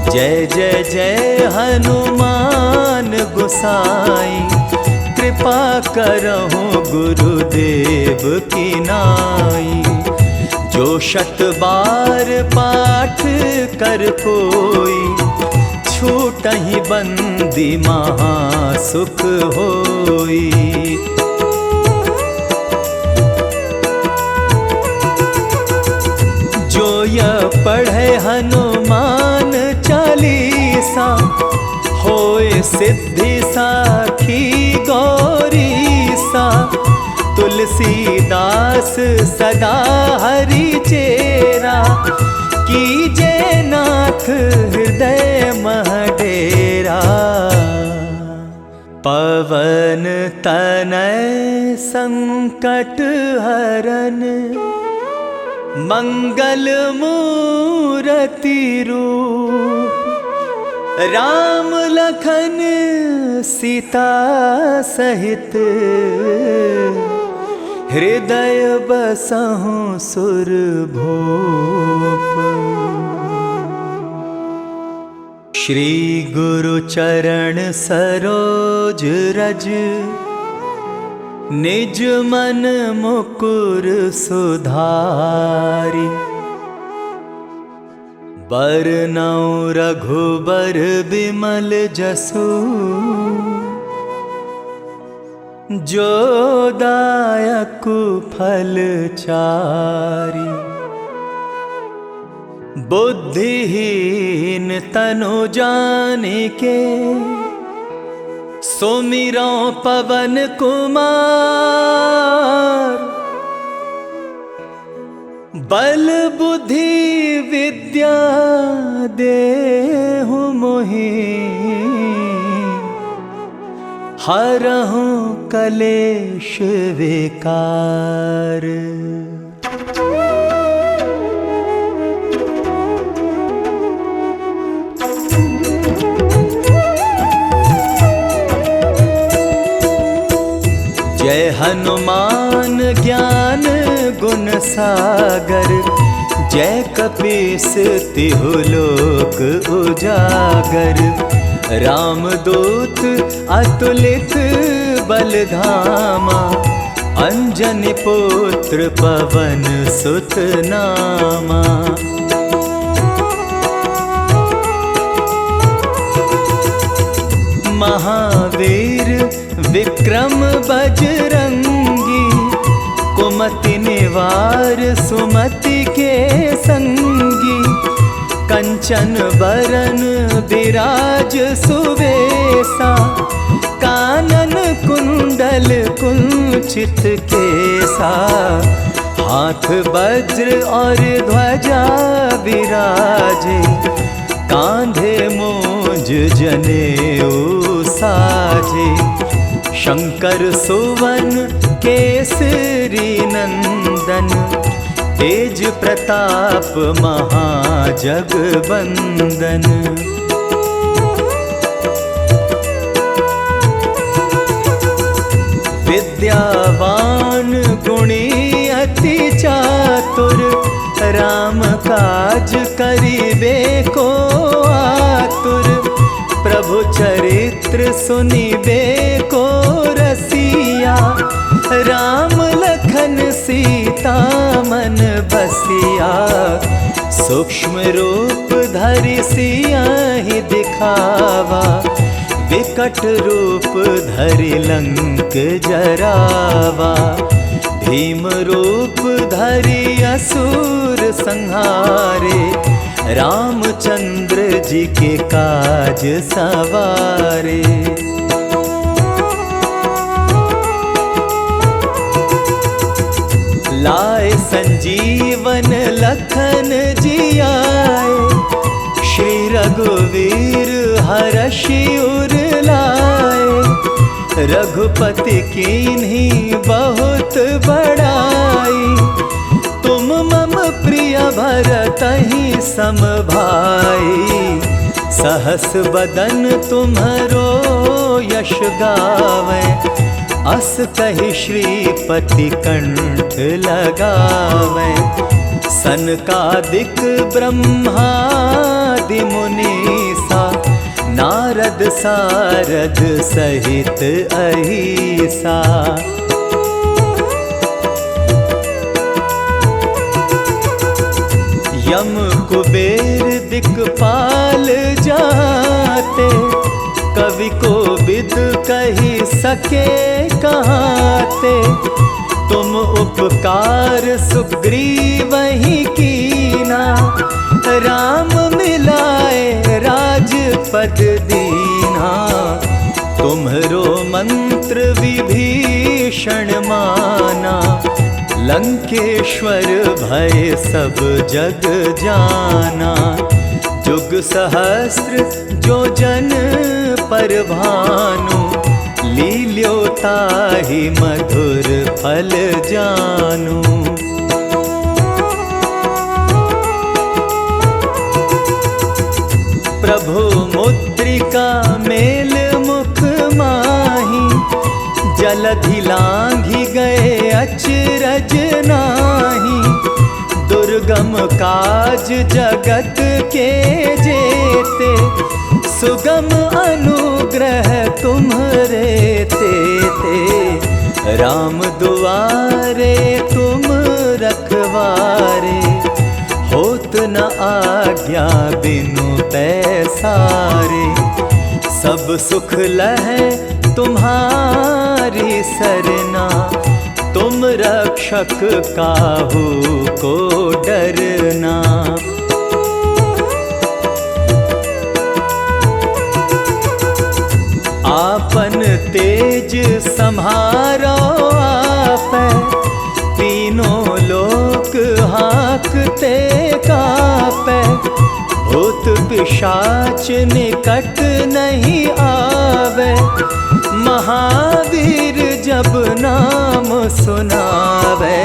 जय जय जय हनुमान गोसाई, कृपा करहु गुरुदेव की नाई। जो 100 बार पाठ कर कोई, छूटहि बंदी महासुख होई। जो यह पढ़े हनुमान चालीसा, होए सिद्धि साखी गौरीसा। तुलसीदास सदा हरि चेरा, कीजे नाथ हृदय मह डेरा। पवन तनय संकट हरन, मंगल मूरति रूप। राम लखन सीता सहित, हृदय बसहु सुरभूप। श्री गुरु चरण सरोज रज, निज मन मुकुर सुधारि। बरनउँ रघुबर बिमल जसु, जो दायक फल चारि। बुद्धिहीन तनु जानिके, सुमिरौ पवन कुमार। बल बुद्धि विद्या देहु मोहि, हरहु कलेश विकार। जय हनुमान ज्ञान गुण सागर, जय कपीस तिहु लोक उजागर। रामदूत अतुलित बलधामा, अंजनी पुत्र पवन सुत नामा। महावीर विक्रम बजरंगी, कुमति निवार सुमति के संगी। कंचन बरन विराज सुवेसा, कानन कुंडल कुंचित केसा। हाथ वज्र और ध्वजा विराजे, कांधे मूंज जनेऊ साजे। शंकर सुवन केसरी नंदन, तेज प्रताप महाजगबंदन। विद्यावान गुणी अति चातुर, राम काज करिबे को आतुर। प्रभु चरित्र सुनिबे को रसिया, राम लखन सीता मन बसिया। सूक्ष्म रूप धरि सियाहि दिखावा, विकट रूप धरि लंक जरावा, भीम रूप धरि असुर संहारे, रामचंद्र जी के काज सवारे। लाए संजीवन लखन जी आए, श्री रघुवीर हरषि उर लाए। रघुपति कीन्ही बहुत बड़ाई, तुम मम प्रिय भरतहि सम भाई। सहस बदन तुम्हरो यश गावे, अस कहि श्रीपति कंठ लगावे। सनकादिक ब्रह्मादि मुनीसा, नारद सारद सहित अहिसा। यम कुबेर दिक्पाल जाते, कवि को बिद कही सके कहाते। तुम उपकार सुग्रीवहि कीना, राम मिलाए राजपद दीना। तुम्हरो मंत्र विभीषण माना, लंकेश्वर भय सब जग जाना। जुग सहस्त्र जो जन पर भानु, लील्यो ताहि मधुर फल जानु। प्रभु मुद्रिका मेल मुख माही, जलधि लांघि गए अचरज नाही। दुर्गम काज जगत के जेते, सुगम अनुग्रह तुम्हरे तेते। राम दुआरे तुम रखवारे, होत न आज्ञा बिनु पैसारे। सब सुख लहै तुम्हारी सरना, तुम रक्षक काहू को डरना। आपन तेज सम्हारो आपै, तीनों लोक हाँकते कापै। भूत पिशाच निकट नहीं आवे, महावीर जब नाम सुनावे।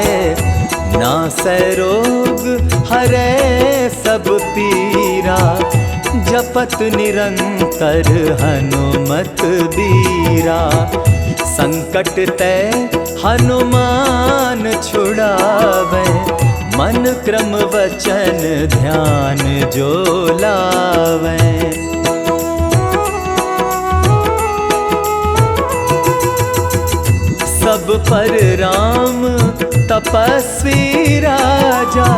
नासै रोग हरै सब पीरा, जपत निरंतर हनुमत बीरा। संकट ते हनुमान छुड़ावे, मन क्रम वचन ध्यान जो लावे। सब पर राम तपस्वी राजा,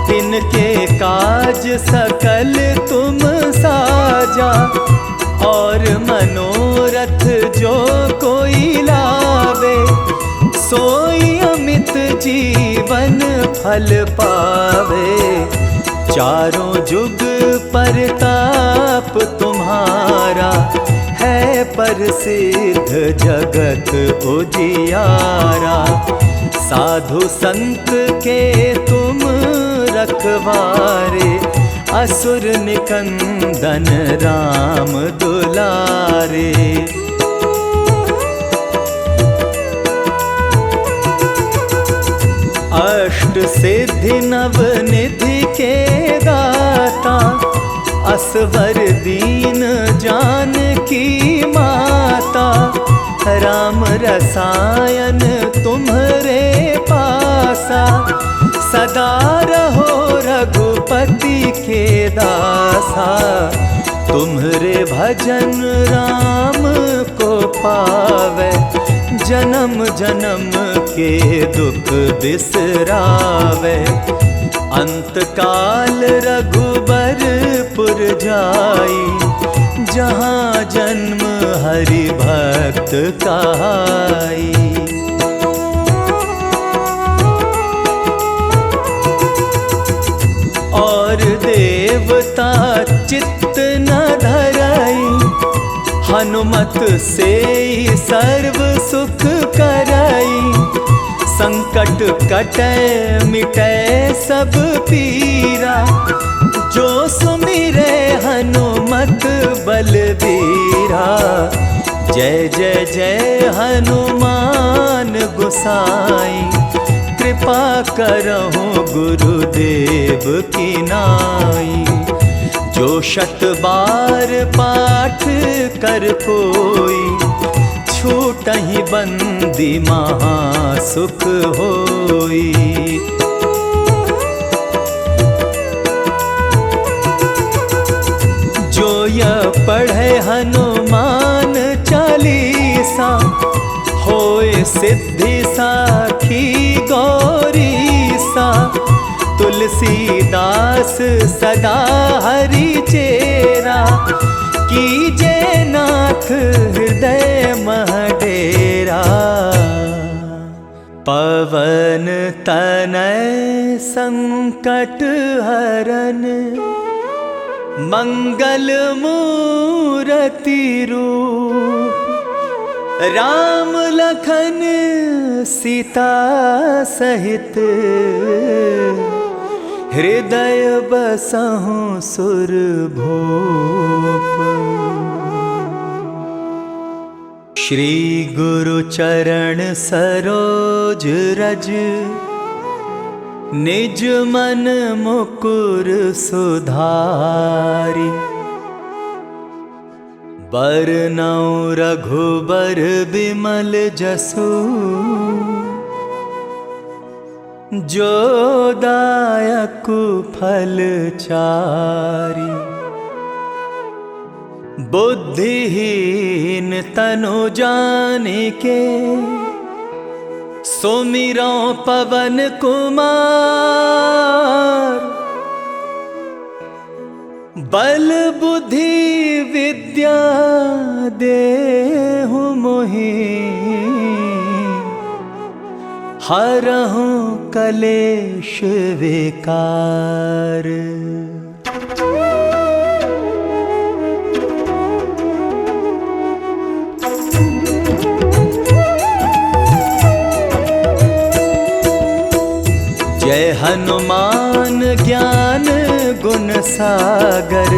तिनके काज सकल तुम साजा। और मनोरथ जो कोई लावे, सोई अमित जीवन फल पावे। चारों जुग परताप तुम्हारा, है प्रसिद्ध जगत उजियारा। साधु संत के तुम रखवारे, असुर निकंदन राम दुलारे। अष्ट सिद्धि नव निधि के दाता, असवर दीन जानकी माता। राम रसायन तुम्हरे पासा, सदा रहो रघुपति के दासा। तुम्हरे भजन राम को पावे, जन्म जन्म के दुख बिसरावे। अंत काल रघुबर पुर जाई, जहाँ जन्म हरि भक्त कहाई। और देवता चित्त न धराई, हनुमत से सर्व सुख कराई। संकट कटै मिटै सब पीरा, जो सुमिरै हनुमत बलबीरा। जय जय जय हनुमान गोसाई, कृपा करहु गुरुदेव की नाई। जो 100 बार पाठ कर कोई, छूटहि बंदी महासुख होई। जो यह पढ़े हनुमान चालीसा, होए सिद्धि साखी गौरीसा। तुलसीदास सदा हरि चेरा, कीजे नाथ हृदय मह डेरा। पवन तनय संकट हरन, मंगल मूरति रूप। राम लखन सीता सहित, हृदय बसहु सुरभूप। श्री गुरु चरण सरोज रज, निज मन मुकुर सुधारि। बरनउँ रघुबर बिमल जसु, जो दायकु फल चारि। बुद्धिहीन तनु जानिके, सुमिरौ पवन कुमार। बल बुद्धि विद्या देहु मोहि, हरहु कलेश विकार। जय हनुमान ज्ञान गुण सागर,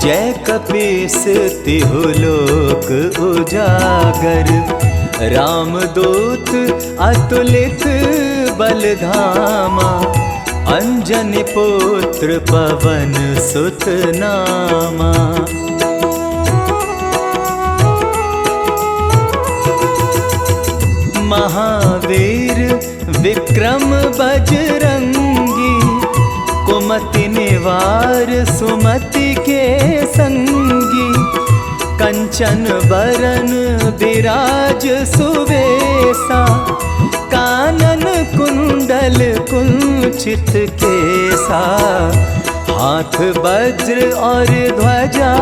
जय कपीस तिहु लोक उजागर। रामदूत अतुलित बलधामा, अंजनी पुत्र पवन सुत नामा। महावीर विक्रम बजरंगी, कुमति निवार सुमति के संगी। कंचन बरन विराज सुवेसा, कानन कुंडल कुंचित केसा। हाथ वज्र और ध्वजा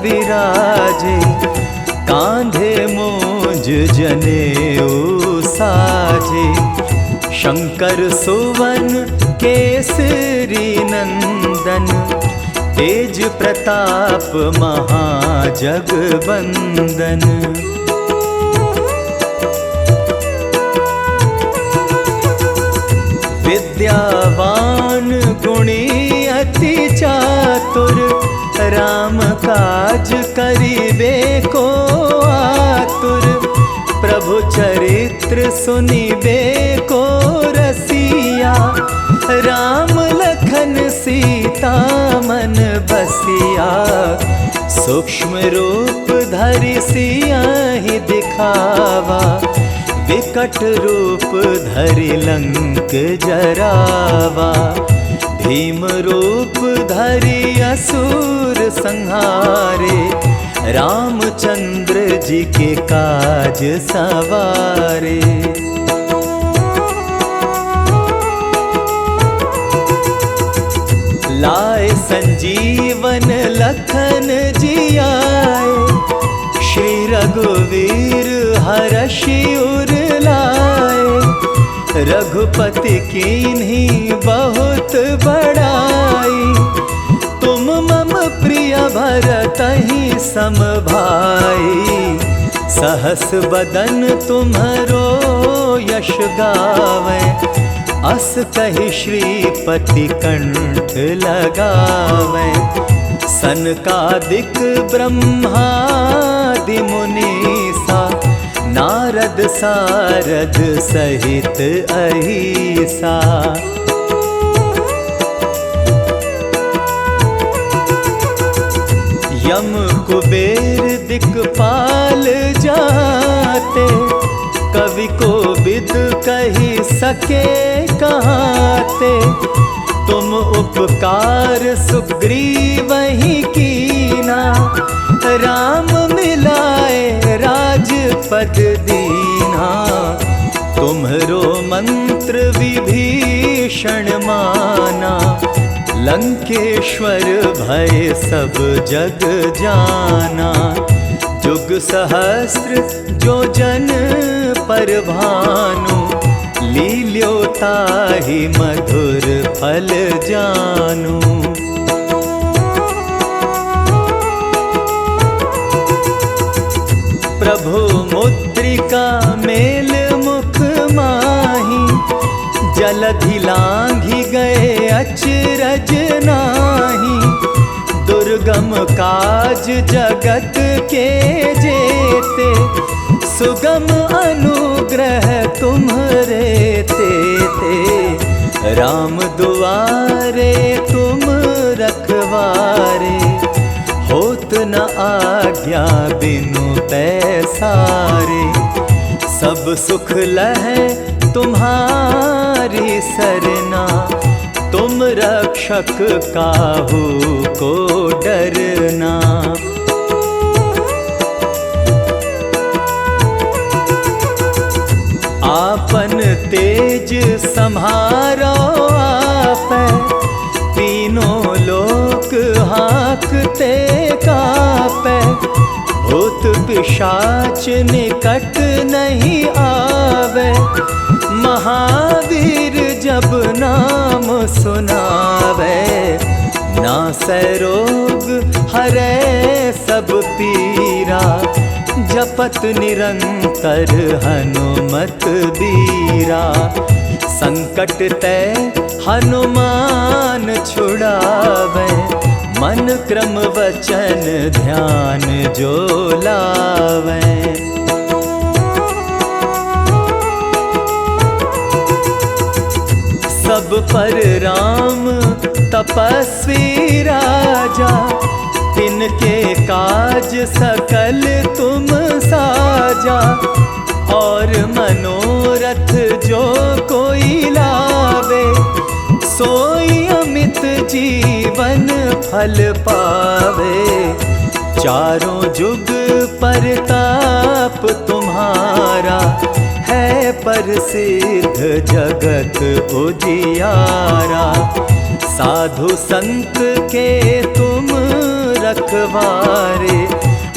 विराजे, कांधे मूंज जनेऊ साजे। शंकर सुवन केसरी नंदन, तेज प्रताप महाजगबंदन। विद्यावान गुणी अति चातुर, राम काज करिबे को आतुर। प्रभु चरित्र सुनिबे को रसिया, राम लखन सीता मन बसिया। सूक्ष्म रूप धरि सियाहि दिखावा, विकट रूप धरि लंक जरावा। भीम रूप धरि असुर संहारे, रामचंद्र जी के काज सवारे। लाए संजीवन लखन जियाए, श्री रघुवीर हरषि उर लाए। रघुपति कीन्ही बहुत बड़ाई, तुम मम प्रिय भरतहि सम भाई। सहस बदन तुम्हरो यश गावे, अस कहि श्रीपति कंठ लगावे। सनकादिक ब्रह्मादि मुनीसा, नारद सारद सहित अहिसा। यम कुबेर दिक्पाल जाते, कवि को बिद कही सके कहाते। तुम उपकार सुग्रीवहि कीना, राम मिलाए राजपद दीना। तुम्हरो मंत्र विभीषण माना, लंकेश्वर भय सब जग जाना। जुग सहस्त्र जो जन पर भानु, लील्यो ताहि मधुर फल जानु। प्रभु मुद्रिका मेल मुख माही, जलधि लांघि गए अचरज नाही। दुर्गम काज जगत के जेते, सुगम अनुग्रह तुम्हरे तेते। राम दुआरे तुम रखवारे, होत न आज्ञा बिनु पैसारे। सब सुख लहै तुम्हारी सरना, तुम रक्षक काहू को डरना। आपन तेज सम्हारो आपै, तीनों लोक हाँकते कापै। भूत पिशाच निकट नहीं आवे, महावीर जब नाम सुनावे। नासै रोग हरै सब पीरा, जपत निरंतर हनुमत बीरा। संकट ते हनुमान छुड़ावे, मन क्रम वचन ध्यान जो लावे। सब पर राम तपस्वी राजा, तिनके काज सकल तुम साजा। और मनोरथ जो कोई लावे, सोई अमित जीवन फल पावे। चारों जुग परताप तुम्हारा, है प्रसिद्ध जगत उजियारा। साधु संत के तुम रखवारे,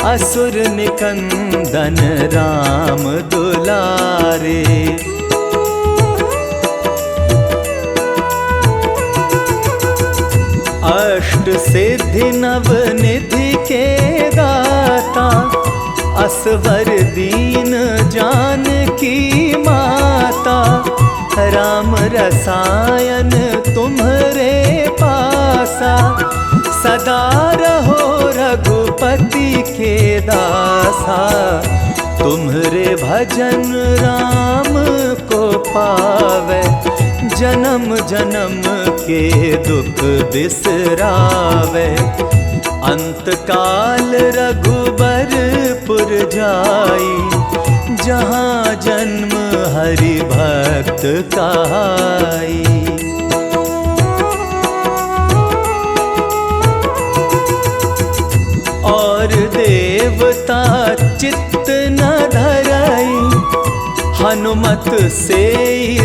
असुर निकंदन राम दुलारे। अष्ट सिद्धि नव निधि के दाता, असवर दीन जानकी माता। राम रसायन तुम्हरे पासा, सदा रहो रघुपति के दासा। तुम्हरे भजन राम को पावे, जन्म जन्म के दुख बिसरावे। अंत काल रघुबरपुर जाई, जहाँ जन्म हरि भक्त कहाई। और देवता चित्त न धराई, हनुमत से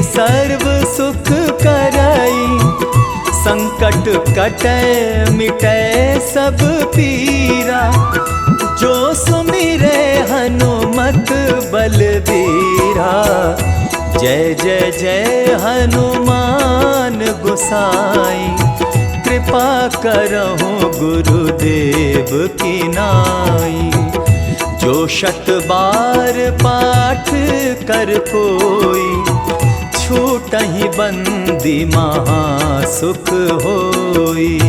सर्व सुख कराई। संकट कटे मिटे सब पीरा, जो सुमिरे हनुमत बलबीरा। जय जय जय हनुमान गोसाई, कृपा करहु गुरुदेव की नाई। जो 100 बार पाठ कर कोई, छूटहि बंदी महासुख होई।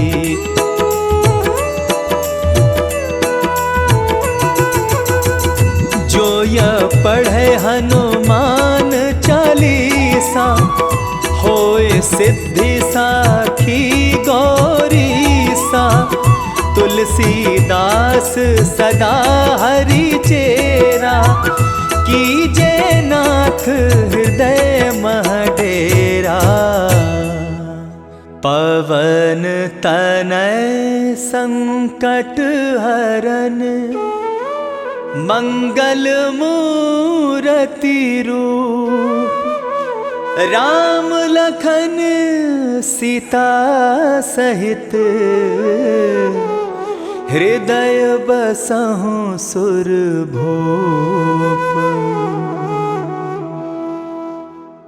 जो यह पढ़े हनुमान चालीसा, होए सिद्धि साखी गौरीसा। तुलसीदास सदा हरि चेरा, कीजे नाथ हृदय मह डेरा। पवन तनय संकट हरन, मंगल मूरति रूप। राम लखन सीता सहित, हृदय बसहु सुरभूप।